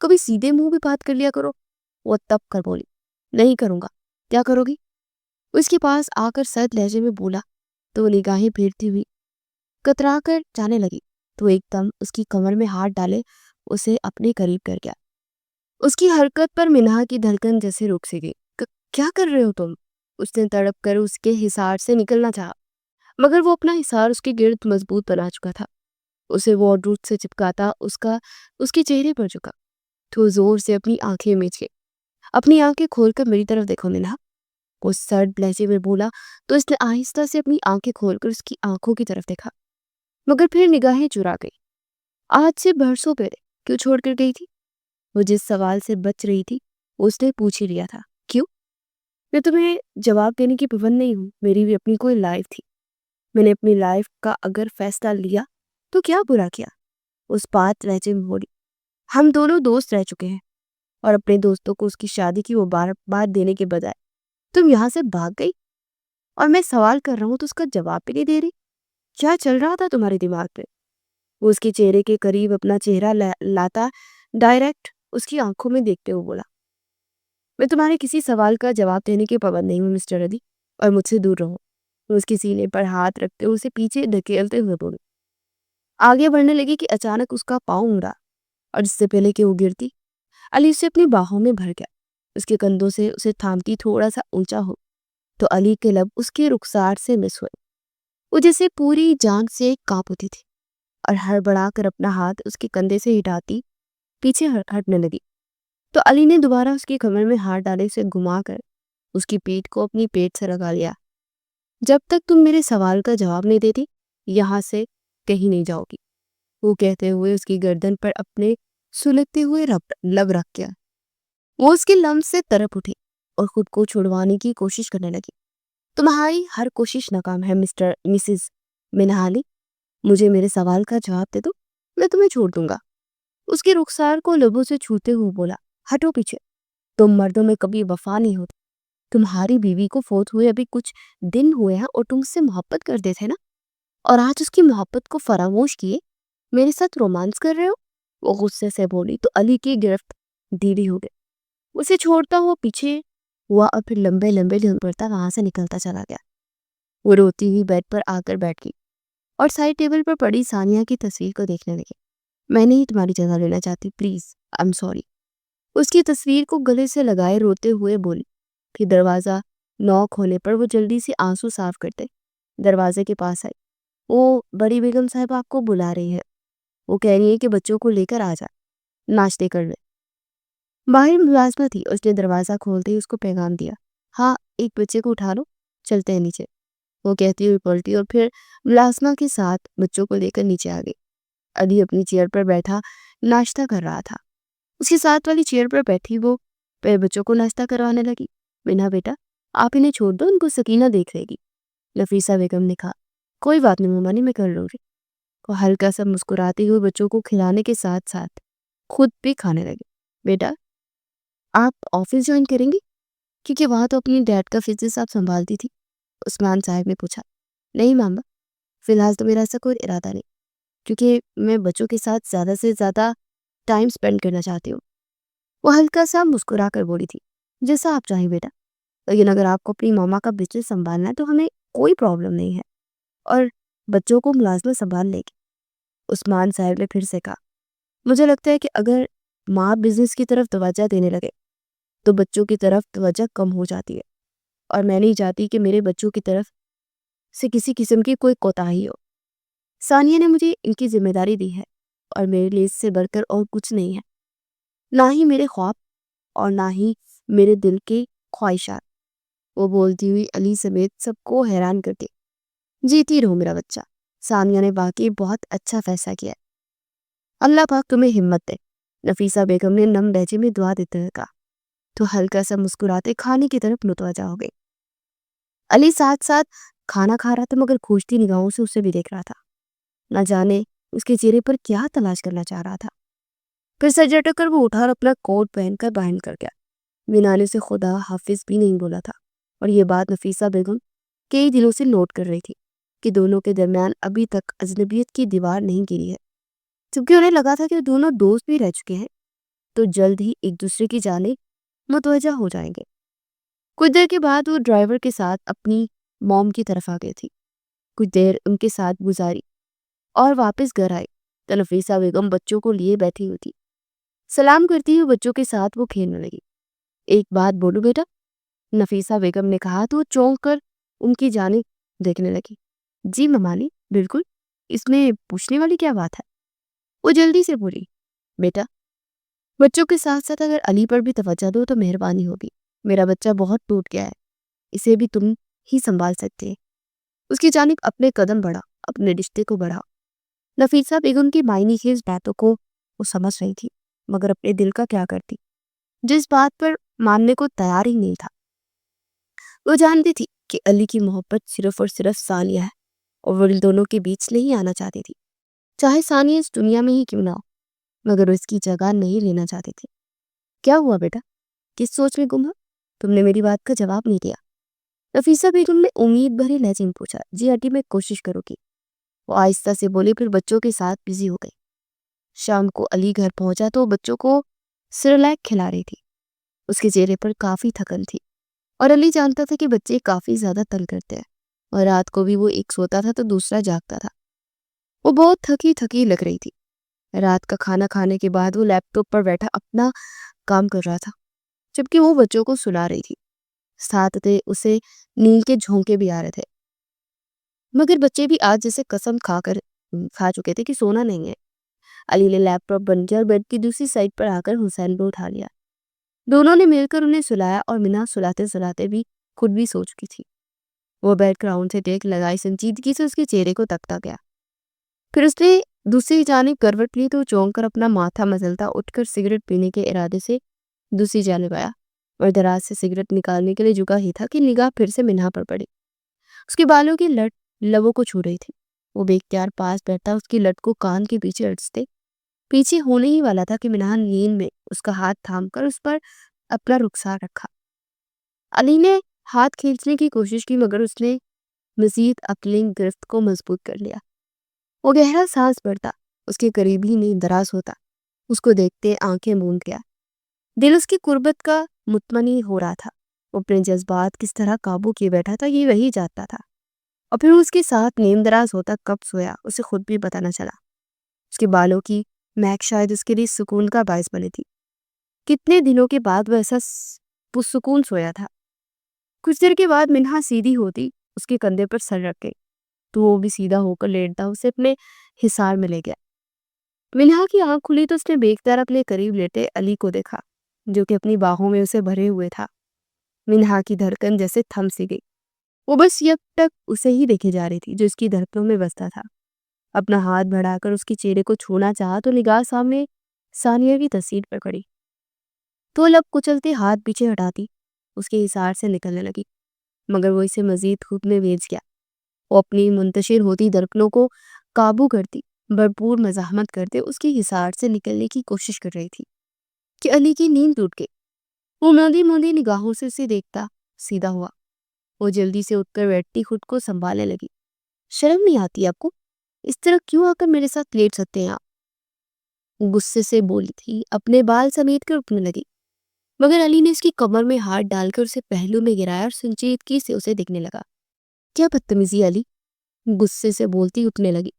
کبھی سیدھے منہ بھی بات کر لیا کرو۔ وہ تب کر بولی، نہیں کروں گا۔ کیا کرو گی؟ وہ اس کے پاس آ کر سرد لہجے میں بولا تو وہ نگاہیں پھیرتی ہوئی کترا کر جانے لگی تو ایک دم اس کی کمر میں ہاتھ ڈالے اسے اپنے قریب کر گیا۔ اس کی حرکت پر منہا کی دھڑکن جیسے رک سی گئی۔ کیا کر رہے ہو تم؟ اس نے تڑپ کر اس کے حصار سے نکلنا چاہا، مگر وہ اپنا حصار اس کے گرد مضبوط بنا چکا تھا۔ اسے وارڈ روٹ سے چپکاتا اس کے چہرے پر جھکا تو زور سے اپنی آنکھیں میچ کے، اپنی آنکھیں کھول کر میری طرف دیکھو منہا، وہ سرد لہجے میں بولا تو اس نے آہستہ سے اپنی آنکھیں کھول کر اس کی آنکھوں کی طرف دیکھا، مگر پھر نگاہیں چرا گئی۔ آج سے برسوں پہلے کیوں چھوڑ کر گئی تھی؟ وہ جس سوال سے بچ رہی تھی اس نے پوچھ ہی لیا تھا۔ کیوں؟ میں تمہیں جواب دینے کی پابند نہیں ہوں، میری بھی اپنی کوئی لائف تھی، میں نے اپنی لائف کا اگر فیصلہ لیا تو کیا برا کیا؟ اس بات لہجے میں بولی، ہم دونوں دوست رہ چکے ہیں اور اپنے دوستوں کو اس کی شادی کی وہ بات دینے کے بجائے تم یہاں سے بھاگ گئی اور میں سوال کر رہا ہوں تو اس کا جواب بھی نہیں دے رہی۔ کیا چل رہا تھا تمہارے دماغ پہ؟ وہ اس کے چہرے کے قریب اپنا چہرہ لاتا ڈائریکٹ اس کی آنکھوں میں دیکھتے ہوئے بولا، میں تمہارے کسی سوال کا جواب دینے کے پابند نہیں ہوں مسٹر علی، اور مجھ سے دور رہو۔ وہ اس کے سینے پر ہاتھ رکھتے اسے پیچھے دھکیلتے ہوئے بولی۔ آگے بڑھنے لگی کہ اچانک اس کا پاؤں مڑا اور جس سے پہلے کہ وہ گرتی علی اسے اپنی باہوں میں بھر گیا۔ اس کے کندھوں سے اسے تھامتی تھوڑا سا اونچا ہو تو علی کے لب اس کے رخسار سے مس ہوئے۔ وہ جیسے پوری جان سے کانپ اٹھی تھی اور ہڑبڑا کر اپنا ہاتھ اس کے کندھے سے ہٹاتی پیچھے ہٹنے لگی تو علی نے دوبارہ اس کی کمر میں ہاتھ ڈالے اسے گھما کر اس کی پیٹھ کو اپنی پیٹ سے لگا لیا۔ جب تک تم میرے سوال کا جواب نہیں دیتی یہاں سے کہیں نہیں جاؤ گی، وہ کہتے ہوئے اس کی گردن پر اپنے سلگتے ہوئے لب رکھ گیا۔ وہ اس کے لمس سے تڑپ اٹھی اور خود کو چھڑوانے کی کوشش کرنے لگی۔ تمہاری ہر کوشش ناکام ہے مسز منہا علی، مجھے میرے سوال کا جواب دے دو، میں تمہیں چھوڑ دوں گا۔ اس کے رخسار کو لبوں سے چھوتے ہوئے بولا، ہٹو پیچھے، تم مردوں میں کبھی وفا نہیں ہوتی۔ تمہاری بیوی کو فوت ہوئے ابھی کچھ دن ہوئے ہیں اور تم اس سے محبت کرتے تھے نا، اور آج اس کی محبت کو فراموش کیے میرے ساتھ رومانس کر رہے ہو؟ وہ غصے سے بولی تو علی کی گرفت ڈھیلی ہو گئی، اسے چھوڑتا ہوا پیچھے ہوا اور پھر لمبے لمبے دھن پڑتا وہاں سے نکلتا چلا گیا۔ وہ روتی ہوئی بیڈ پر آ کر بیٹھ گئی اور سائڈ ٹیبل پر پڑی ثانیہ کی تصویر کو دیکھنے لگی۔ میں نہیں تمہاری جگہ لینا چاہتی، پلیز آئی ایم سوری، اس کی تصویر کو گلے سے لگائے روتے ہوئے بولی۔ پھر دروازہ نوک ہونے پر وہ جلدی سے آنسو صاف کرتے دروازے کے پاس آئی۔ وہ بڑی بیگم صاحب آپ کو بلا رہی ہے، وہ کہہ رہی ہے کہ بچوں کو لے کر آ جا، ناشتے کر لے۔ باہر ملازمہ تھی، اس نے دروازہ کھولتے ہی اس کو پیغام دیا، ہاں ایک بچے کو اٹھا لو، چلتے ہیں نیچے۔ وہ کہتی ہوئی پلٹی اور پھر ملازمہ کے ساتھ بچوں کو لے کر نیچے آ گئی۔ علی اپنی چیئر پر بیٹھا ناشتہ کر رہا تھا، اس کے ساتھ والی چیئر پر بیٹھی وہ بچوں کو ناشتہ کروانے لگی۔ منہا بیٹا آپ انہیں چھوڑ دو، ان کو سکینہ دیکھ لے گی۔ نفیسہ بیگم نے کہا، کوئی بات نہیں ممانی، میں کر لوں گی۔ وہ ہلکا سا مسکراتے ہوئے بچوں کو کھلانے کے ساتھ ساتھ خود بھی کھانے لگے۔ بیٹا آپ آفس جوائن کریں گی؟ کیونکہ وہاں تو اپنی ڈیڈ کا فزنس آپ سنبھالتی تھی، عثمان صاحب نے پوچھا۔ نہیں ماما، فی الحال تو میرا ایسا کوئی ارادہ نہیں، کیونکہ میں بچوں کے ساتھ زیادہ سے زیادہ ٹائم سپینڈ کرنا چاہتی ہوں۔ وہ ہلکا سا مسکرا کر بولی تھی، جیسا آپ چاہیں بیٹا، لیکن اگر آپ کو اپنی ماما کا بزنس سنبھالنا ہے تو ہمیں کوئی پرابلم نہیں ہے، اور بچوں کو ملازمت سنبھال لے گی۔ عثمان صاحب نے پھر سے کہا، مجھے لگتا ہے کہ اگر ماں بزنس کی طرف توجہ دینے لگے تو بچوں کی طرف توجہ کم ہو جاتی ہے، اور میں نہیں چاہتی کہ میرے بچوں کی طرف سے کسی قسم کی کوئی کوتاہی ہو۔ ثانیہ نے مجھے ان کی ذمہ داری دی ہے اور میرے لیے اس سے بڑھ کر اور کچھ نہیں ہے، نہ ہی میرے خواب اور نہ ہی میرے دل کے خواہشات۔ وہ بولتی ہوئی علی سمیت سب کو حیران کرتی، جیتی رہو میرا بچہ، ثانیہ نے واقعی بہت اچھا فیصلہ کیا ہے، اللہ پاک تمہیں ہمت دے، نفیسہ بیگم نے نم لہجے میں دعا دیتے ہوئے کہا تو ہلکا سا مسکراتے کھانے کی طرف متوجہ ہو گئی۔ علی ساتھ ساتھ کھانا کھا رہا تھا مگر کھوجتی نگاہوں سے اسے بھی دیکھ رہا تھا، نہ جانے اس کے چہرے پر کیا تلاش کرنا چاہ رہا تھا۔ پھر سر جھٹک کر وہ اٹھا اور اپنا کوٹ پہن کر باہر کر گیا، بنا نے اسے خدا حافظ بھی نہیں بولا تھا، اور یہ بات نفیسہ بیگم کئی دنوں سے نوٹ کر رہی تھی کہ دونوں کے درمیان ابھی تک اجنبیت کی دیوار نہیں گری ہے، کیونکہ انہیں لگا تھا کہ دونوں دوست بھی رہ چکے ہیں، تو جلد ہی ایک دوسرے کی جانب متوجہ ہو جائیں گے۔ کچھ دیر کے بعد وہ ڈرائیور کے ساتھ اپنی موم کی طرف آ گئی تھی۔ کچھ دیر ان کے ساتھ گزاری اور واپس گھر آئی تو نفیسہ بیگم بچوں کو لیے بیٹھی ہوئی تھی۔ سلام کرتی ہوئی بچوں کے ساتھ وہ کھیلنے لگی۔ ایک بات بولو بیٹا، نفیسہ بیگم نے کہا تو وہ چونک کر ان کی جانب دیکھنے لگی۔ جی ممالی، بالکل، اس میں پوچھنے والی کیا بات ہے؟ وہ جلدی سے بولی۔ بیٹا، بچوں کے ساتھ ساتھ اگر علی پر بھی توجہ دو تو مہربانی ہوگی۔ میرا بچہ بہت ٹوٹ گیا ہے، اسے بھی تم ہی سنبھال سکتے ہیں۔ اس کی جانب اپنے قدم بڑھا، اپنے رشتے کو بڑھا۔ نفیسہ بیگم کی معنی خیز باتوں کو وہ سمجھ رہی تھی، مگر اپنے دل کا کیا کرتی، جس بات پر ماننے کو تیار ہی نہیں تھا۔ وہ جانتی تھی کہ علی کی محبت صرف اور صرف ثانیہ ہے اور وہ ان دونوں کے بیچ نہیں آنا چاہتی تھی، چاہے ثانیہ اس دنیا میں ہی کیوں نہ ہو، مگر وہ اس کی جگہ نہیں لینا چاہتے تھے۔ کیا ہوا بیٹا، کس سوچ میں گم ہو؟ تم نے میری بات کا جواب نہیں دیا۔ نفیسہ بیگم نے امید بھرے لہجے میں پوچھا۔ جی آنٹی، میں کوشش کروں گی، وہ آہستہ سے بولی، پھر بچوں کے ساتھ بزی ہو گئی۔ شام کو علی گھر پہنچا تو وہ بچوں کو سیریلیک کھلا رہی تھی۔ اس کے چہرے پر کافی تھکن تھی اور علی جانتا تھا کہ بچے کافی زیادہ تنگ کرتے ہیں اور رات کو بھی وہ ایک سوتا تھا تو دوسرا جاگتا تھا۔ وہ بہت تھکی تھکی لگ رہی تھی۔ رات کا کھانا کھانے کے بعد وہ لیپ ٹاپ پر بیٹھا اپنا کام کر رہا تھا جبکہ وہ بچوں کو سلا رہی تھی۔ ساتھ تھے اسے نیند کے جھونکے بھی آ رہے تھے، مگر بچے بھی آج جیسے قسم کھا چکے تھے کہ سونا نہیں ہے۔ علی نے لیپ ٹاپ بند کیا اور بیڈ کی دوسری سائڈ پر آ کر حسین کو اٹھا لیا۔ دونوں نے مل کر انہیں سلایا اور منہا سلاتے سلاتے بھی خود بھی سو چکی تھی۔ وہ بیڈ گراؤنڈ سے ٹیک لگائی سنجیدگی سے اس کے چہرے کو تکتا گیا۔ پھر اس نے دوسری جانب کروٹ لی تو چونک کر اپنا ماتھا مزلتا اٹھ کر سگریٹ پینے کے ارادے سے دوسری جانب آیا اور دراز سے سگریٹ نکالنے کے لیے جھکا ہی تھا کہ نگاہ پھر سے منہا پر پڑی۔ اس کے بالوں کی لٹ لبوں کو چھو رہی تھی۔ وہ بے اختیار پاس بیٹھا اس کی لٹ کو کان کے پیچھے اٹستے پیچھے ہونے ہی والا تھا کہ منہا نیند میں اس کا ہاتھ تھام کر اس پر اپنا رخسار رکھا۔ علی نے ہاتھ کھینچنے کی کوشش کی مگر اس نے مزید اپنی گرفت کو مضبوط کر لیا۔ وہ گہرا سانس بھرتا، اس کے قریب ہی نہیں دراز ہوتا، اس کو دیکھتے آنکھیں موند گیا۔ دل اس کی قربت کا مطمئن ہو رہا تھا۔ وہ اپنے جذبات کس طرح قابو کیے بیٹھا تھا یہ وہی جانتا تھا، اور پھر اس کے ساتھ نیم دراز ہوتا کب سویا اسے خود بھی پتہ نہ چلا۔ اس کے بالوں کی مہک شاید اس کے لیے سکون کا باعث بنی تھی۔ کتنے دنوں کے بعد وہ ایسا پرسکون سویا تھا۔ کچھ دیر کے بعد منہا سیدھی ہوتی اس کے کندھے پر سر رکھ گئی تو وہ بھی سیدھا ہو کر لیٹتا اسے اپنے حصار میں لے گیا۔ منہا کی آنکھ کھلی تو اس نے بے اختیار اپنے قریب لیٹے علی کو دیکھا جو کہ اپنی باہوں میں اسے بھرے ہوئے تھا۔ منہا کی دھڑکن جیسے تھم سی گئی۔ وہ بس اب تک اسے ہی دیکھے جا رہی تھی جو اس کی دھڑکنوں میں بستا تھا۔ اپنا ہاتھ بڑھا کر اس کے چہرے کو چھونا چاہا تو نگاہ سامنے ثانیہ کی تصویر پر پڑی تو لب کچلتے ہاتھ پیچھے ہٹاتی اس کے حصار سے نکلنے لگی، مگر وہ اسے مزید خود میں بھیج گیا۔ وہ اپنی منتشر ہوتی دھڑکنوں کو قابو کرتی بھرپور مزاحمت کرتے اس کی حصار سے نکلنے کی کوشش کر رہی تھی کہ علی کی نیند ٹوٹ گئی۔ وہ موندی موندی نگاہوں سے اسے دیکھتا سیدھا ہوا۔ وہ جلدی سے اٹھ کر بیٹھتی خود کو سنبھالنے لگی۔ شرم نہیں آتی آپ کو؟ اس طرح کیوں آ کر میرے ساتھ لیٹ سکتے ہیں آپ؟ غصے سے بولی تھی، اپنے بال سمیٹ کر اٹھنے لگی، مگر علی نے اس کی کمر میں ہاتھ ڈال کر اسے پہلو میں گرایا اور سنجیدگی سے اسے دیکھنے لگا۔ کیا بدتمیزی علی، غصے سے بولتی اٹھنے لگی،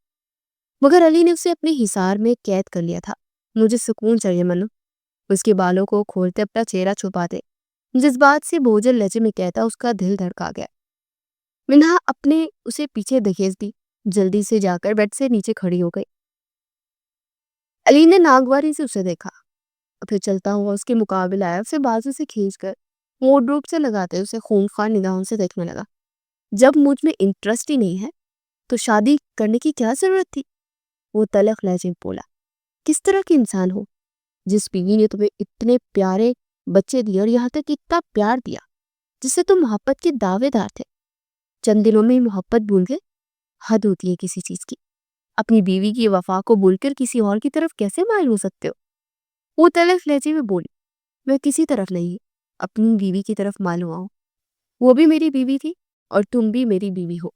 مگر علی نے اسے اپنے حصار میں قید کر لیا تھا۔ مجھے سکون چاہیے منو، اس کے بالوں کو کھولتے اپنا چہرہ چھپاتے جس بات سے بوجھل لہجے میں کہتا اس کا دل دھڑکا گیا۔ منہا اپنے اسے پیچھے دھکیس دی، جلدی سے جا کر بیڈ سے نیچے کھڑی ہو گئی۔ علی نے ناگواری سے اسے دیکھا، پھر چلتا ہوا اس کے مقابل آیا، اسے بازو سے کھینچ کر وارڈروب سے لگاتے اسے خونخوار نگاہوں سے دیکھنے لگا۔ جب مجھ میں انٹرسٹ ہی نہیں ہے تو شادی کرنے کی کیا ضرورت تھی؟ وہ تلخ لہجے میں بولا۔ کس طرح کی انسان ہو جس بیوی نے تمہیں اتنے پیارے بچے دیے اور یہاں تک اتنا پیار دیا جس سے تم محبت کے دعوے دار تھے، چند دنوں میں محبت بھول گئے؟ حد ہوتی ہے کسی چیز کی۔ اپنی بیوی کی وفا کو بھول کر کسی اور کی طرف کیسے مائل ہو سکتے ہو؟ وہ تلخ لہجے میں بولی، میں کسی طرف نہیں، اپنی بیوی کی طرف مائل ہوا ہوں۔ وہ بھی میری بیوی تھی اور تم بھی میری بیوی ہو۔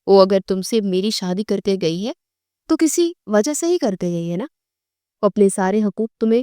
وہ اگر تم سے میری شادی کرتے گئی ہے تو کسی وجہ سے ہی کرتے گئی ہے نا۔ وہ اپنے سارے حقوق تمہیں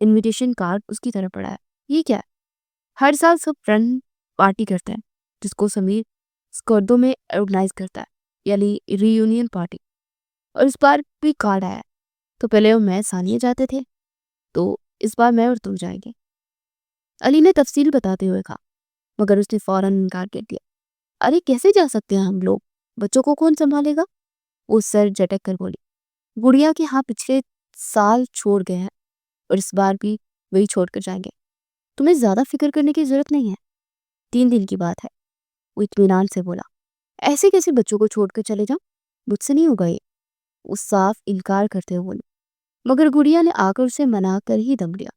انویٹیشن کارڈ اس کی طرف پڑا ہے. یہ کیا ہے؟ ہر سال سب فرینڈ پارٹی کرتے ہیں جس کو سمیر اسکردو میں آرگنائز کرتا ہے، یعنی ری یونین پارٹی. اور اس بار بھی کارڈ آیا ہے. تو پہلے وہ میں ثانیہ جاتے تھے، تو اس بار میں اور تم جائیں گے. علی نے تفصیل بتاتے ہوئے کہا، مگر اس نے فوراً انکار کر دیا. ارے کیسے جا سکتے ہیں ہم لوگ؟ بچوں کو کون سنبھالے گا؟ وہ سر جھٹک کر بولی. گڑیا کے ہاں پچھلے سال چھوڑ گئے ہیں اور اس بار بھی وہی چھوڑ کر جائیں گے. تمہیں زیادہ فکر کرنے کی ضرورت نہیں ہے، 3 دن کی بات ہے. وہ اطمینان سے بولا. ایسے کیسے بچوں کو چھوڑ کر چلے جاؤں؟ مجھ سے نہیں ہوگا یہ. وہ صاف انکار کرتے ہوئے بولی. مگر گڑیا نے آ کر اسے منا کر ہی دم لیا.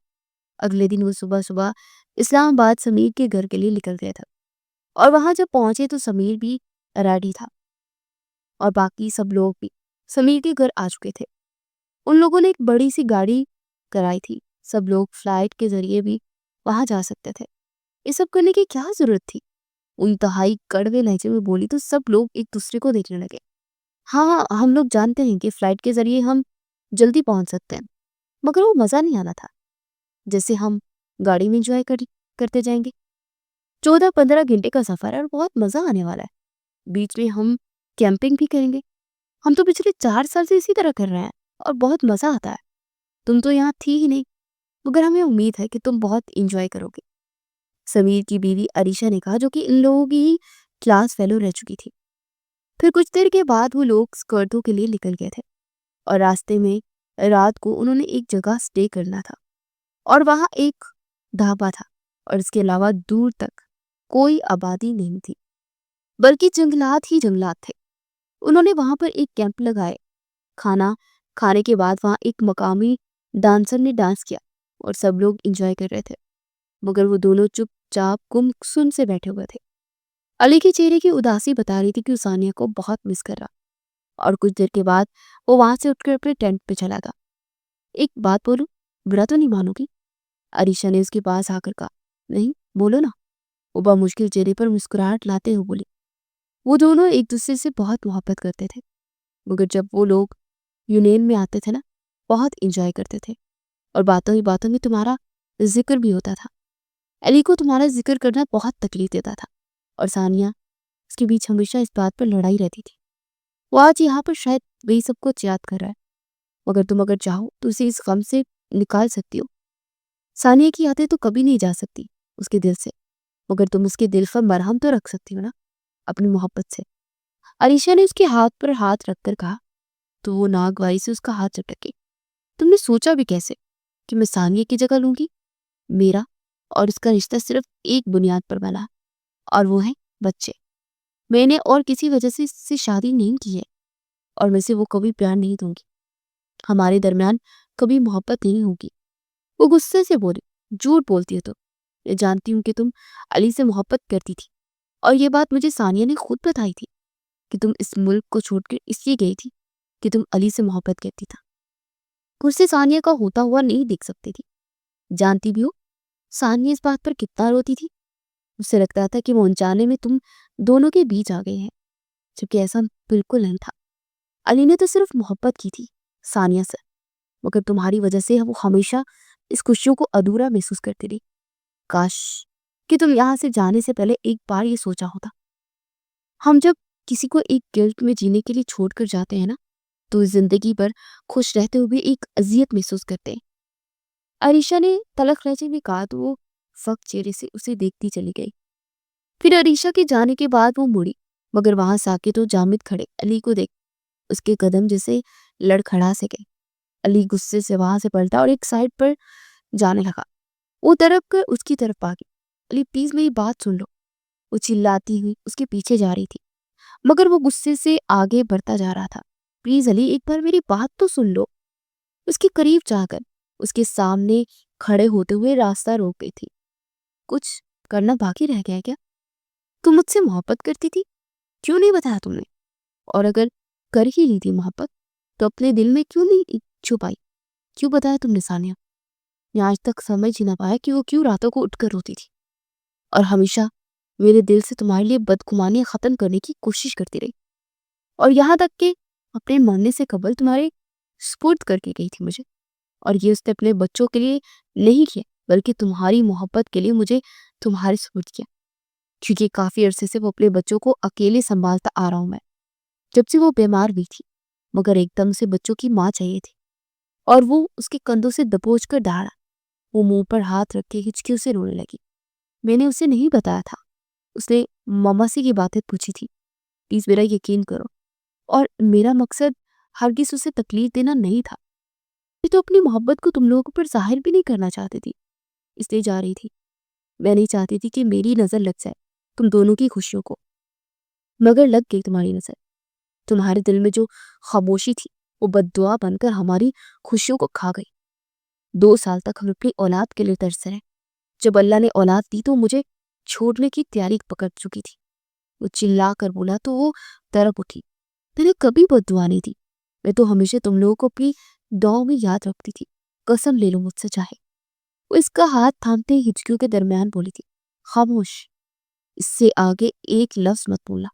اگلے دن وہ صبح صبح اسلام آباد سمیر کے گھر کے لیے نکل گئے تھے، اور وہاں جب پہنچے تو سمیر بھی ریڈی تھا اور باقی سب لوگ بھی سمیر کے گھر آ چکے تھے. ان لوگوں نے ایک بڑی سی گاڑی کرائی تھی. سب لوگ فلائٹ کے ذریعے بھی وہاں جا سکتے تھے. یہ سب کرنے کی کیا ضرورت تھی؟ انتہائی کڑوے لہجے میں بولی تو سب لوگ ایک دوسرے کو دیکھنے لگے. ہاں ہم لوگ جانتے ہیں کہ فلائٹ کے ذریعے ہم جلدی پہنچ سکتے ہیں، مگر وہ مزہ نہیں آنا تھا جیسے ہم گاڑی میں انجوائے کرتے جائیں گے. 14-15 گھنٹے کا سفر ہے اور بہت مزہ آنے والا ہے. بیچ میں ہم کیمپنگ بھی کریں گے. ہم تو پچھلے 4 سال سے اسی طرح کر رہے ہیں اور بہت مزہ آتا ہے. تم تو یہاں تھی ہی نہیں، مگر ہمیں امید ہے کہ تم بہت انجوائے کرو گے. سمیر کی بیوی عریشہ نے کہا، جو کہ ان لوگوں کی ہی کلاس فیلو رہ چکی تھی. پھر کچھ دیر کے بعد وہ لوگ اسکردو کے لیے نکل گئے تھے، اور راستے میں رات کو انہوں نے ایک جگہ سٹے کرنا تھا، اور وہاں ایک ڈھابا تھا، اور اس کے علاوہ دور تک کوئی آبادی نہیں تھی بلکہ جنگلات ہی جنگلات تھے. انہوں نے وہاں پر ایک کیمپ لگائے. کھانا کھانے کے بعد وہاں ایک مقامی ڈانسر نے ڈانس کیا اور سب لوگ انجوائے کر رہے تھے، مگر وہ دونوں چپ چاپ گم سن سے بیٹھے ہوئے تھے. علی کے چہرے کی اداسی بتا رہی تھی کہ وہ ثانیہ کو بہت مس کر رہا. اور کچھ دیر کے بعد وہ وہاں سے اٹھ کر اپنے ٹینٹ پہ چلا گیا. ایک بات بولوں، برا تو نہیں مانو گی؟ عریشہ نے اس کے پاس آ کر کہا. نہیں بولو نا، وہ بامشکل چہرے پر مسکراہٹ لاتے ہوئے بولی. وہ دونوں ایک دوسرے سے بہت محبت کرتے تھے، مگر جب وہ لوگ یونین میں آتے تھے نا، بہت انجوائے کرتے تھے، اور باتوں ہی باتوں میں تمہارا ذکر بھی ہوتا تھا. علی کو تمہارا ذکر کرنا بہت تکلیف دیتا تھا، اور ثانیہ اس کے بیچ ہمیشہ اس بات پر لڑائی رہتی تھی. وہ آج یہاں پر شاید وہی سب کچھ یاد کر رہا ہے، مگر تم اگر چاہو تو اسے اس غم سے نکال سکتی ہو. ثانیہ کی یادیں تو کبھی نہیں جا سکتی اس کے دل سے، مگر تم اس کے دل پر مرہم تو رکھ سکتی ہو نا، اپنی محبت سے. عریشہ نے اس کے ہاتھ پر ہاتھ رکھ کر کہا. تو وہ ناگوائی سے اس کا ہاتھ چٹکی. تم نے سوچا بھی کیسے کہ میں ثانیہ کی جگہ لوں گی؟ میرا اور اس کا رشتہ صرف ایک بنیاد پر بنا، اور وہ ہے بچے. میں نے اور کسی وجہ سے اس سے شادی نہیں کی ہے، اور میں سے وہ کبھی پیار نہیں دوں گی. ہمارے درمیان کبھی محبت نہیں ہوگی. وہ غصے سے بولی. جھوٹ بولتی ہے تو. میں جانتی ہوں کہ تم علی سے محبت کرتی تھی، اور یہ بات مجھے ثانیہ نے خود بتائی تھی کہ تم اس ملک کو چھوڑ کر اس لیے گئی تھی کہ تم علی سے محبت کرتی تھا. اسے ثانیہ کا ہوتا ہوا نہیں دیکھ سکتی تھی. جانتی بھی ہو ثانیہ اس بات پر کتنا روتی تھی. اسے لگتا تھا کہ وہ انجانے میں تم دونوں کے بیچ آ گئے ہیں، جبکہ ایسا بالکل نہیں تھا. علی نے تو صرف محبت کی تھی ثانیہ سے، مگر تمہاری وجہ سے وہ ہمیشہ اس خوشیوں کو ادھورا محسوس کرتی رہی. کاش کہ تم یہاں سے جانے سے پہلے ایک بار یہ سوچا ہوتا. ہم جب کسی کو ایک گلٹ میں جینے کے لیے چھوڑ کر جاتے ہیں نا، تو زندگی پر خوش رہتے ہوئے ایک اذیت محسوس کرتے ہیں. عریشہ نے تلخ لہجے میں کہا تو وہ فق چہرے سے اسے دیکھتی چلی گئی. پھر عریشہ کے جانے کے بعد وہ مڑی، مگر وہاں ساکت و جامد کھڑے علی کو دیکھ اس کے قدم جیسے لڑکھڑا سے گئے. علی غصے سے وہاں سے پلٹا اور ایک سائڈ پر جانے لگا. وہ تڑپ کر اس کی طرف آ گئی. علی پلیز میری بات سن لو. وہ چلاتی ہوئی اس کے پیچھے جا رہی تھی، مگر وہ غصے سے آگے بڑھتا جا رہا تھا. پلیز علی ایک بار میری بات تو سن لو. اس کے قریب جا کر اس کے سامنے کھڑے ہوتے ہوئے راستہ روک گئی تھی. کچھ کرنا باقی رہ گیا کیا؟ تم مجھ سے محبت کرتی تھی، کیوں نہیں بتایا تم نے؟ اور اگر کر ہی لی تھی محبت تو اپنے دل میں کیوں نہیں چھپائی؟ کیوں بتایا تم نے ثانیہ؟ میں آج تک سمجھ ہی نہ پایا کہ وہ کیوں راتوں کو اٹھ کر روتی تھی، اور ہمیشہ میرے دل سے تمہارے لیے بدگمانیاں ختم کرنے کی کوشش کرتی رہی، اور یہاں تک کہ اپنے مرنے سے قبل تمہارے سپرد کر کے گئی تھی مجھے. اور یہ اس نے اپنے بچوں کے لیے نہیں کیا بلکہ تمہاری محبت کے لیے مجھے تمہارے سپرد کیا، کیونکہ کافی عرصے سے وہ اپنے بچوں کو اکیلے سنبھالتا آ رہا ہوں میں، جب سے وہ بیمار بھی تھی، مگر ایک دم سے بچوں کی ماں چاہیے تھی اور وہ اس کے کندھوں سے دبوچ کر ڈالا۔ وہ منہ پر ہاتھ رکھ کے ہچکیوں سے رونے لگی۔ میں نے اسے نہیں بتایا تھا، اس نے ماما سے یہ باتیں پوچھی تھی، پلیز میرا یقین کرو، اور میرا مقصد ہرگز اسے تکلیف دینا نہیں تھا، میں تو اپنی محبت کو تم لوگوں پر ظاہر بھی نہیں کرنا چاہتی تھی، اس لیے جا رہی تھی۔ میں نہیں چاہتی تھی کہ میری نظر لگ جائے تم دونوں کی خوشیوں کو، مگر لگ گئی تمہاری نظر۔ تمہارے دل میں جو خاموشی تھی وہ بد دعا بن کر ہماری خوشیوں کو کھا گئی۔ 2 سال تک ہم اپنی اولاد کے لیے ترس رہے، جب اللہ نے اولاد دی تو مجھے چھوڑنے کی تیاری پکڑ چکی تھی۔ وہ چلا کر بولا تو وہ تڑپ اٹھی۔ میں نے کبھی بد دعا نہیں دی، میں تو ہمیشہ تم لوگوں کو اپنی دعاؤں میں یاد رکھتی تھی، قسم لے لو مجھ سے چاہے۔ وہ اس کا ہاتھ تھامتے ہچکیوں کے درمیان بولی تھی، خاموش، اس سے آگے ایک لفظ مت بولنا،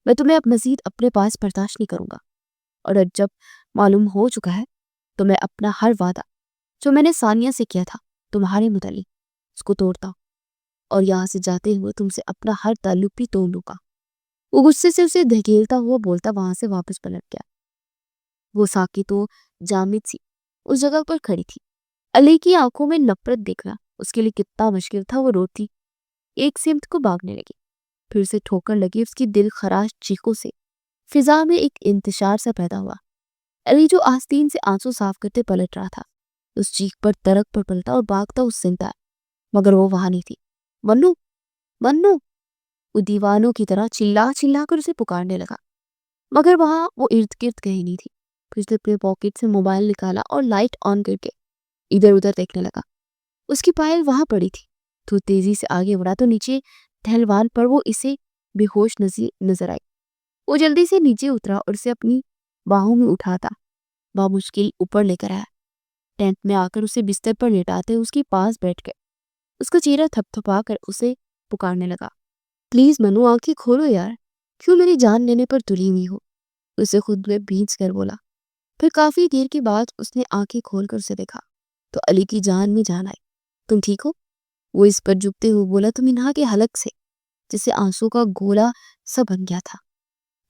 میں تمہیں اب مزید اپنے پاس برداشت نہیں کروں گا، اور جب معلوم ہو چکا ہے تو میں اپنا ہر وعدہ جو میں نے ثانیہ سے کیا تھا تمہارے متعلق اس کو توڑتا ہوں، اور یہاں سے جاتے ہوئے تم سے اپنا ہر تعلق بھی توڑ لوں گا۔ وہ غصے سے اسے دھکیلتا ہوا بولتا وہاں سے واپس پلٹ گیا۔ وہ ساکت و جامد سی اس جگہ پر کھڑی تھی، علی کی آنکھوں میں نفرت دیکھنا اس کے لیے کتنا مشکل تھا۔ وہ روتی ایک سمت کو بھاگنے لگی، پھر اسے ٹھوکر لگی، اس کی دل خراش چیخوں سے فضا میں ایک انتشار سا پیدا ہوا۔ علی جو آستین سے آنسو صاف کرتے پلٹ رہا تھا، اس چیخ پر ترک پر پلٹا اور بھاگتا اس سمت آیا، مگر وہ وہاں نہیں تھی۔ منو، منو، وہ دیوانوں کی طرح چلا چلا کر اسے پکارنے لگا، مگر وہاں وہ ارد گرد کہیں نہیں تھی۔ پھر اسے اپنے پاکٹ سے موبائل نکالا اور لائٹ آن کر کے ادھر ادھر دیکھنے لگا۔ اس کی پائل وہاں پڑی تھی تو تیزی سے آگے بڑھا تو نیچے ڈھلوان پر وہ اسے بے ہوش نظر آئی۔ وہ جلدی سے نیچے اترا اور اسے اپنی باہوں میں اٹھاتا بامشکل اوپر لے کر آیا۔ ٹینٹ میں آ کر اسے بستر پر لیٹاتے اس کے پاس بیٹھ گئے، اس کا چہرہ تھپ تھپا کر اسے پکارنے لگا، پلیز منو، آنکھیں کھولو یار، کیوں میری جان لینے پر تلی ہوئی ہو؟ اسے خود میں بھینچ کر بولا۔ پھر کافی دیر کے بعد اس نے آنکھیں کھول کر اسے دیکھا تو علی کی جان میں جان آئی۔ تم ٹھیک ہو؟ وہ اس پر جھکتے ہوئے بولا تو منہا کے حلق سے جسے آنسو کا گولا سا بن گیا تھا۔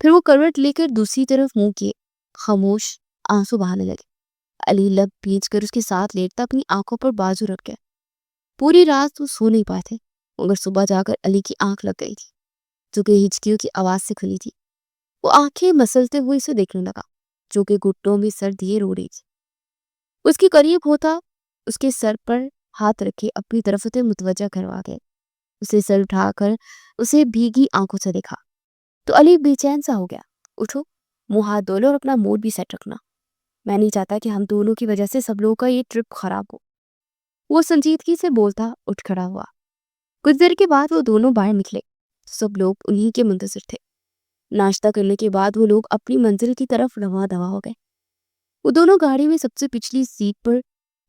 پھر وہ کروٹ لے کر دوسری طرف منہ کیے خاموش آنسو بہانے لگے۔ علی لب بھیج کر اس کے ساتھ لیٹتا اپنی آنکھوں پر بازو رکھ گیا۔ پوری رات وہ سو نہیں پائے تھے، مگر صبح جا کر علی کی آنکھ لگ گئی تھی جو کہ ہچکیوں کی آواز سے کھلی تھی۔ وہ آنکھیں مسلتے ہوئے اسے دیکھنے لگا جو کہ گھٹنوں میں سر دیے رو رہی تھی۔ اس کے قریب ہوتا اس کے سر پر ہاتھ رکھے اپنی طرف سے متوجہ کروا گئے۔ اسے سر اٹھا کر اسے بھیگی آنکھوں سے دیکھا تو علی بے چین سا ہو گیا۔ اٹھو، منہ ہاتھ دھو لو اور اپنا موڈ بھی سیٹ رکھنا، میں نہیں چاہتا کہ ہم دونوں کی وجہ سے سب لوگوں کا یہ ٹرپ خراب ہو۔ وہ سنجیدگی سے بولتا اٹھ کھڑا ہوا۔ کچھ دیر کے بعد وہ دونوں باہر نکلے، سب لوگ انہی کے منتظر تھے۔ ناشتہ کرنے کے بعد وہ لوگ اپنی منزل کی طرف رواں دوا ہو گئے۔ وہ دونوں گاڑی میں سب سے پچھلی سیٹ پر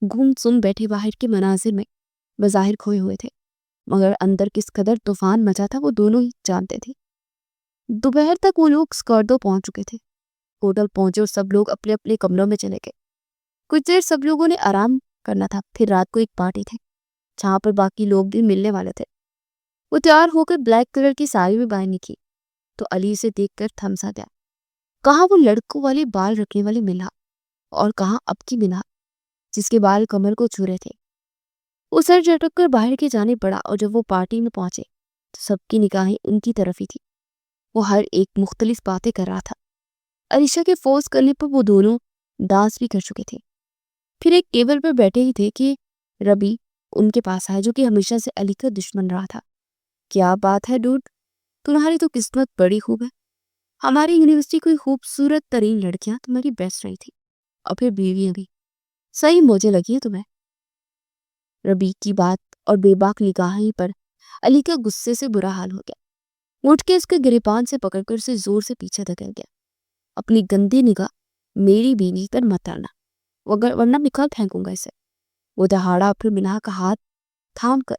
گم سم بیٹھے باہر کے مناظر میں بظاہر کھوئے ہوئے تھے، مگر اندر کس قدر طوفان مچا تھا وہ دونوں ہی جانتے تھے۔ دوپہر تک وہ لوگ اسکردو پہنچ چکے تھے۔ ہوٹل پہنچے اور سب لوگ اپنے اپنے کمروں میں چلے گئے۔ کچھ دیر سب لوگوں نے آرام کرنا تھا، پھر رات کو ایک پارٹی تھی جہاں پر باقی لوگ بھی ملنے والے تھے۔ وہ تیار ہو کر بلیک کلر کی ساڑی میں باہر نکلی تو علی سے دیکھ کر تھمسا گیا۔ کہاں وہ لڑکوں والے بال رکھنے والی منہا، اور کہاں اب کی منہا جس کے بال کمر کو چھو رہے تھے۔ وہ سر جھٹک کر باہر کی جانب بڑھا اور جب وہ پارٹی میں پہنچے تو سب کی نگاہیں ان کی طرف ہی تھی۔ وہ ہر ایک مختلف باتیں کر رہا تھا۔ علیشا کے فورس کرنے پر وہ دونوں ڈانس بھی کر چکے تھے۔ پھر ایک ٹیبل پر بیٹھے ہی تھے کہ ربی ان کے پاس آیا جو کہ ہمیشہ سے علی کا دشمن رہا تھا۔ کیا بات ہے ڈوڈ، تمہاری تو قسمت بڑی خوب ہے، ہماری یونیورسٹی کوئی خوبصورت ترین لڑکیاں تمہاری بیسٹ رہی تھی اور پھر بیویاں بھی، صحیح موجے لگی ہے تمہیں۔ ربی کی بات اور بے باک نگاہیں پر علی کا غصے سے برا حال ہو گیا۔ وہ اٹھ کے اس کے گریبان سے پکڑ کر اسے زور سے پیچھے دھکیل گیا۔ اپنی گندی نگاہ میری بیوی پر مت ڈالنا ورنہ نکال پھینکوں گا اسے۔ وہ دہاڑا پھر منہا کا ہاتھ تھام کر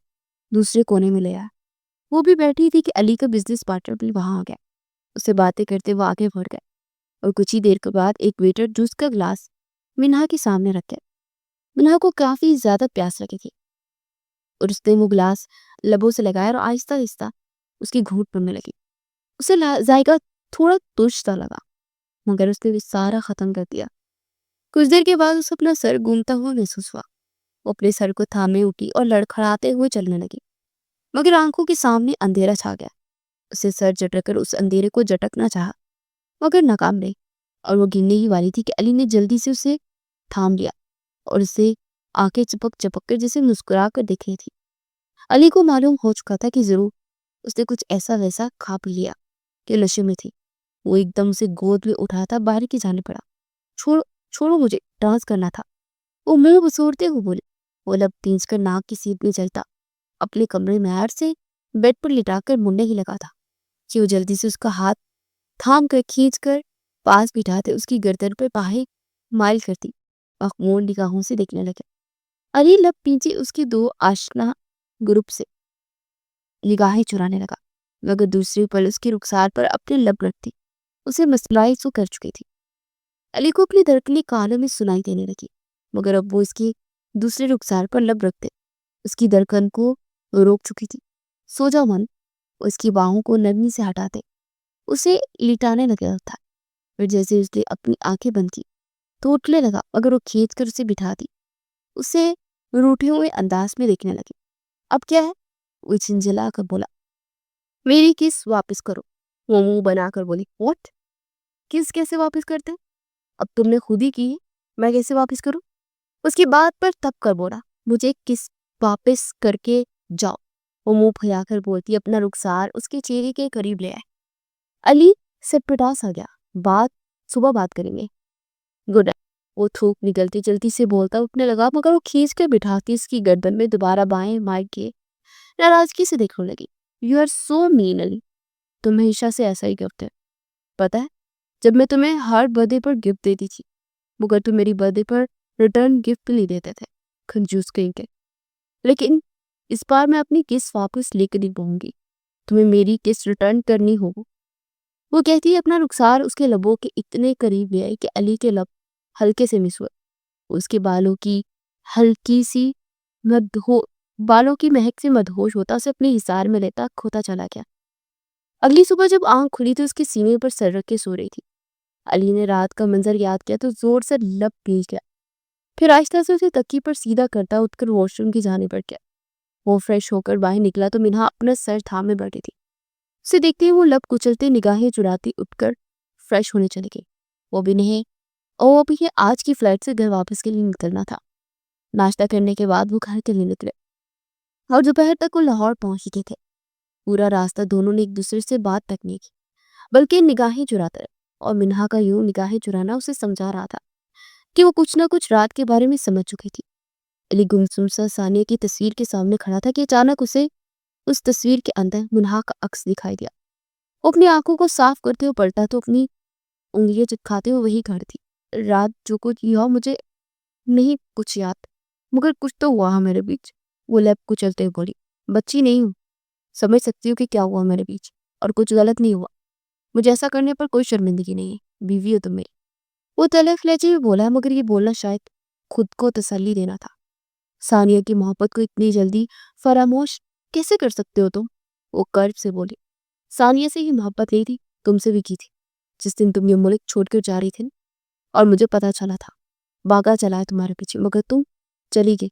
دوسرے کونے میں لے آیا۔ وہ بھی بیٹھی تھی کہ علی کا بزنس پارٹنر بھی وہاں آ گیا۔ اس سے باتیں کرتے وہ آگے بڑھ گئے اور کچھ ہی دیر کے بعد ایک ویٹر جوس کا گلاس منہا کے سامنے رکھ گیا۔ منہا کو کافی زیادہ پیاس لگی تھی اور اس نے وہ گلاس لبوں سے لگایا اور آہستہ آہستہ اس کی گھونٹ پڑنے لگی. اسے ذائقہ تھوڑا ترش سا لگا مگر اس نے بھی سارا ختم کر دیا. کچھ دیر کے بعد اسے اپنا سر گھومتا ہوا محسوس ہوا. وہ اپنے سر کو تھامے اٹھی اور لڑکھڑاتے ہوئے چلنے لگی مگر آنکھوں کے سامنے اندھیرا چھا گیا. اسے سر جھٹک کر اس اندھیرے کو جھٹکنا چاہا مگر ناکام رہی اور وہ گرنے ہی والی تھی کہ علی نے جلدی سے اسے تھام لیا اور اسے آنکھیں چپک چپک کر جسے مسکرا کر دیکھ رہی تھی. علی کو معلوم ہو چکا تھا کہ ضرور اس نے کچھ ایسا ویسا کھا پی لیا کہ نشے میں تھی. وہ ایک دم سے گود میں اٹھا تھا باہر کی جانے پڑا. چھوڑو مجھے ڈانس کرنا تھا، وہ منہ بسورتے ہوئے بولے. وہ لب تینچ کر ناک کی سیٹ میں چلتا اپنے کمرے میں آر سے بیڈ پر لٹا کر منڈے ہی لگا تھا کہ وہ جلدی سے اس کا ہاتھ تھام کر کھینچ کر پاس بٹھاتے اس کی گردن پر باہیں مائل کرتی مخمور نگاہوں سے دیکھنے لگا. علی لب پیچھے اس کے دو آشنا گروپ سے نگاہیں چرانے لگا مگر دوسری پل اس کے رخسار پر اپنے لب رکھتی اسے مسئلہ سو کر چکی تھی. علی کو اپنی دھڑکنیں کانوں میں سنائی دینے لگی مگر اب وہ اس کے دوسرے رخسار پر لب رکھتے اس کی دھڑکن کو روک چکی تھی. سو جا من، اس کی باہوں کو نرمی سے ہٹاتے اسے لٹانے لگا تھا. پھر جیسے اس نے اپنی آنکھیں بند کی تو اٹھنے لگا مگر وہ کھینچ کر اسے بٹھا دی اسے روٹھے ہوئے انداز میں دیکھنے لگی. اب کیا ہے؟ وہ جھنجھلا کر بولا. میری کس واپس کرو. وہ منہ بنا کر بولی. واٹ؟ کس کیسے واپس کرتے؟ اب تم نے خود ہی کی ہے، میں کیسے واپس کروں؟ اس کی بات پر تب کر بولا. مجھے کس واپس کر کے جاؤ. وہ منہ پھیلا کر بولتی اپنا رخسار اس کے چہرے کے قریب لے آئے. علی سے پٹاس آ گیا. صبح بات کریں گے. Good night. وہ تھوک نکلتی چلتی سے بولتا اٹھنے لگا مگر وہ کھینچ کر بٹھاتی اس کی گردن میں دوبارہ بائیں مائل کیے ناراضگی سے دیکھنے لگی. یو آر سو مین علی، تم ہمیشہ سے ایسا ہی کرتے. پتہ ہے جب میں تمہیں ہر برتھڈے پر گفٹ دیتی تھی مگر تم میری برتھڈے پر ریٹرن گفٹ نہیں دیتے تھے، کنجوس کہیں کے. لیکن اس بار میں اپنی کس واپس لے کر نہیں پہوں گی، تمہیں میری کس ریٹرن کرنی ہوگی. وہ کہتی ہے اپنا رخسار اس کے لبوں کے اتنے قریب لے آئی کہ علی کے لب ہلکے سے مس ہوئے. اس کے بالوں کی مہک سے مدہوش ہوتا اسے اپنے حصار میں لیتا کھوتا چلا گیا. اگلی صبح جب آنکھ کھلی تو اس کے سینے پر سر رکھ کے سو رہی تھی. علی نے رات کا منظر یاد کیا تو زور سے لب پیچ گیا. پھر آہستہ سے اسے تکی پر سیدھا کرتا اٹھ کر واش روم کی جانے پڑ گیا. وہ فریش ہو کر باہر نکلا تو منہا اپنا سر تھامے بیٹھی تھی. اسے دیکھتے ہی وہ لب کچلتے نگاہیں چراتی اٹھ کر فریش ہونے چلی گئی. وہ بھی آج کی فلائٹ سے گھر واپس کے لیے نکلنا تھا. ناشتہ کرنے کے بعد وہ گھر کے لیے نکلے اور دوپہر تک وہ لاہور پہنچ چکے تھے. پورا راستہ دونوں نے ایک دوسرے سے بات تک نہیں کی بلکہ نگاہیں چراتے رہے اور منہا کا یوں نگاہیں چرانا اسے سمجھا رہا تھا کہ وہ کچھ نہ کچھ رات کے بارے میں سمجھ چکی تھی. علی گمسم سا ثانیہ کی تصویر کے سامنے کھڑا تھا کہ اچانک اسے اس تصویر کے اندر منہا کا عکس دکھائی دیا. وہ اپنی آنکھوں کو صاف کرتے ہوئے پلٹا تو اپنی انگلیاں چٹکھاتے ہوئے وہی کھڑی تھی. رات جو کچھ ہوا مجھے نہیں کچھ یاد مگر کچھ تو ہوا میرے بیچ. وہ لب کچلتے ہوئے بولی. بچی نہیں ہوں، سمجھ سکتی ہوں کہ کیا ہوا میرے بیچ اور کچھ غلط نہیں ہوا. مجھے ایسا کرنے پر کوئی شرمندگی نہیں ہے، بیوی ہو تم میری. وہ تلخ لہجے میں بولا مگر یہ بولنا شاید خود کو تسلی دینا تھا. ثانیہ کی محبت کو اتنی جلدی فراموش کیسے کر سکتے ہو تم؟ وہ کرب سے بولی. ثانیہ سے ہی محبت نہیں تھی، تم سے بھی کی تھی. جس دن تم یہ ملک چھوڑ کر جا رہی تھی اور مجھے پتا چلا تھا باغا چلا ہے تمہارے پیچھے مگر تم چلی گئی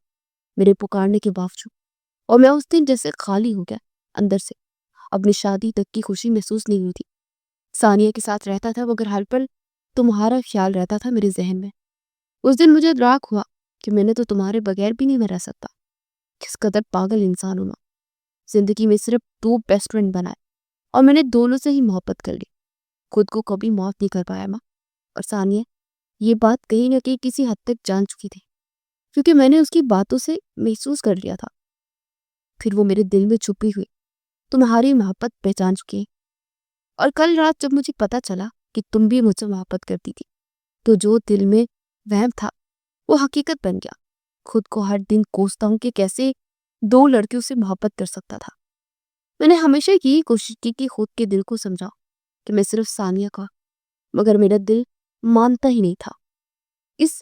میرے پکارنے کے باوجود. اور میں اس دن جیسے خالی ہو گیا اندر سے. اپنی شادی تک کی خوشی محسوس نہیں ہوئی تھی. ثانیہ کے ساتھ رہتا تھا مگر ہر پل تمہارا خیال رہتا تھا میرے ذہن میں. اس دن مجھے ادراک ہوا کہ میں نے تو تمہارے بغیر بھی نہیں رہ سکتا. کس قدر پاگل انسان ہوں. زندگی میں صرف 2 بیسٹ فرینڈ بنائے اور میں نے دونوں سے ہی محبت کر لی. خود کو کبھی معاف نہیں کر پایا ماں. اور ثانیہ یہ بات کہیں نہ کہیں کسی حد تک جان چکی تھی کیونکہ میں نے اس کی باتوں سے محسوس کر لیا تھا. پھر وہ میرے دل میں چھپی ہوئی تمہاری محبت پہچان چکی. اور کل رات جب مجھے پتا چلا کہ تم بھی مجھ سے محبت کرتی تھی تو جو دل میں وہم تھا وہ حقیقت بن گیا. خود کو ہر دن کوستا ہوں کہ کیسے 2 لڑکیوں سے محبت کر سکتا تھا. میں نے ہمیشہ یہی کوشش کی کہ خود کے دل کو سمجھاؤ کہ میں صرف ثانیہ کا، مگر میرا دل مانتا ہی نہیں تھا. اس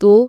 2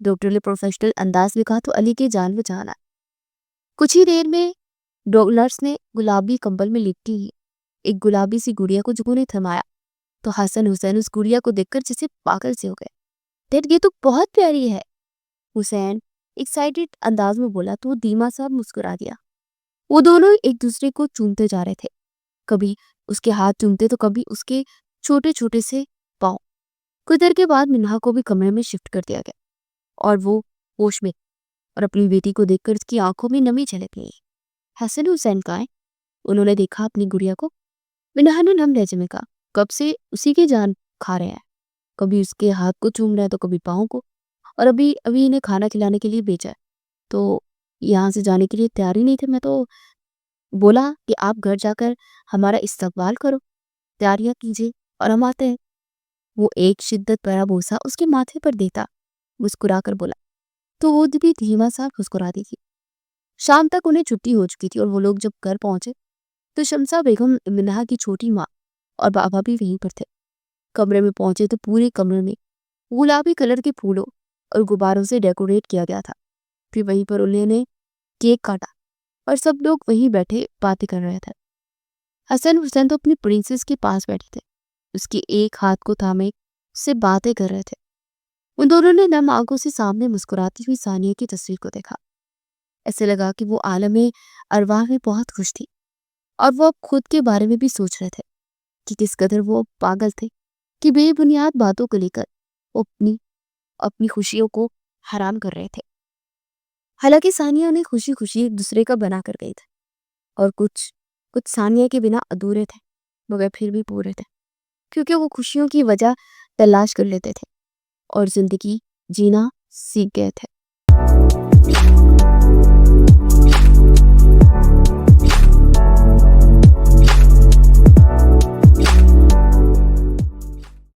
ڈاکٹر نے پروفیشنل انداز میں کہا تو علی کی جان بچانا۔ کچھ ہی دیر میں نرس نے گلابی کمبل میں لپٹی ایک گلابی سی گڑیا کو جگو نے تھمایا تو حسن حسین اس گڑیا کو دیکھ کر جسے پاگل سے ہو گئے۔ ڈیڈ یہ تو بہت پیاری ہے، حسین ایکسائٹڈ انداز میں بولا تو دیما صاحب مسکرا دیا۔ وہ دونوں ایک دوسرے کو چومتے جا رہے تھے، کبھی اس کے ہاتھ چومتے تو کبھی اس کے چھوٹے چھوٹے سے پاؤں۔ کچھ دیر کے بعد منہا کو بھی کمرے میں شفٹ کر دیا گیا اور وہ ہوش میں اور اپنی بیٹی کو دیکھ کر اس کی آنکھوں میں نمی جھلک گئی۔ حسن حسین کہاں ہیں؟ انہوں نے دیکھا اپنی گڑیا کو۔ منہا نے نم لہجے میں کہا، کب سے اسی کی جان کھا رہے ہیں، کبھی اس کے ہاتھ کو چوم رہے ہیں تو کبھی پاؤں کو، اور ابھی انہیں کھانا کھلانے کے لیے بھیجا ہے تو یہاں سے جانے کے لیے تیار ہی نہیں تھے۔ میں تو بولا کہ آپ گھر جا کر ہمارا استقبال کرو، تیاریاں کیجیے اور ہم آتے ہیں۔ وہ ایک شدت بھرا بوسہ اس کے ماتھے پر دیتا مسکرا کر بولا تو وہ بھی دھیما سا مسکرا دی تھی۔ شام تک انہیں چھٹی ہو چکی تھی اور وہ لوگ جب گھر پہنچے تو شمسا بیگم، منہا کی چھوٹی ماں اور بابا بھی وہیں پر تھے۔ کمرے میں پہنچے تو پورے کمرے میں گلابی کلر کے پھولوں اور غباروں سے ڈیکوریٹ کیا گیا تھا۔ پھر وہیں پر انہوں نے کیک کاٹا اور سب لوگ وہیں بیٹھے باتیں کر رہے تھے۔ حسن حسین تو اپنی پرنسس کے پاس بیٹھے تھے، اس کے ایک ہاتھ کو تھامے اس سے باتیں کر رہے تھے۔ ان دونوں نے نم آنکھوں سے سامنے مسکراتی ہوئی ثانیہ کی تصویر کو دیکھا۔ ایسے لگا کہ وہ عالم ارواح میں بہت خوش تھی اور وہ اب خود کے بارے میں بھی سوچ رہے تھے کہ کس قدر وہ پاگل تھے کہ بے بنیاد باتوں کو لے کر وہ اپنی خوشیوں کو حرام کر رہے تھے۔ حالانکہ ثانیہ انہیں خوشی خوشی ایک دوسرے کا بنا کر گئی تھے اور کچھ ثانیہ کے بنا ادھورے تھے مگر پھر بھی پورے تھے، کیونکہ وہ خوشیوں کی وجہ تلاش کر لیتے تھے اور زندگی جینا سیکھ گئے تھے۔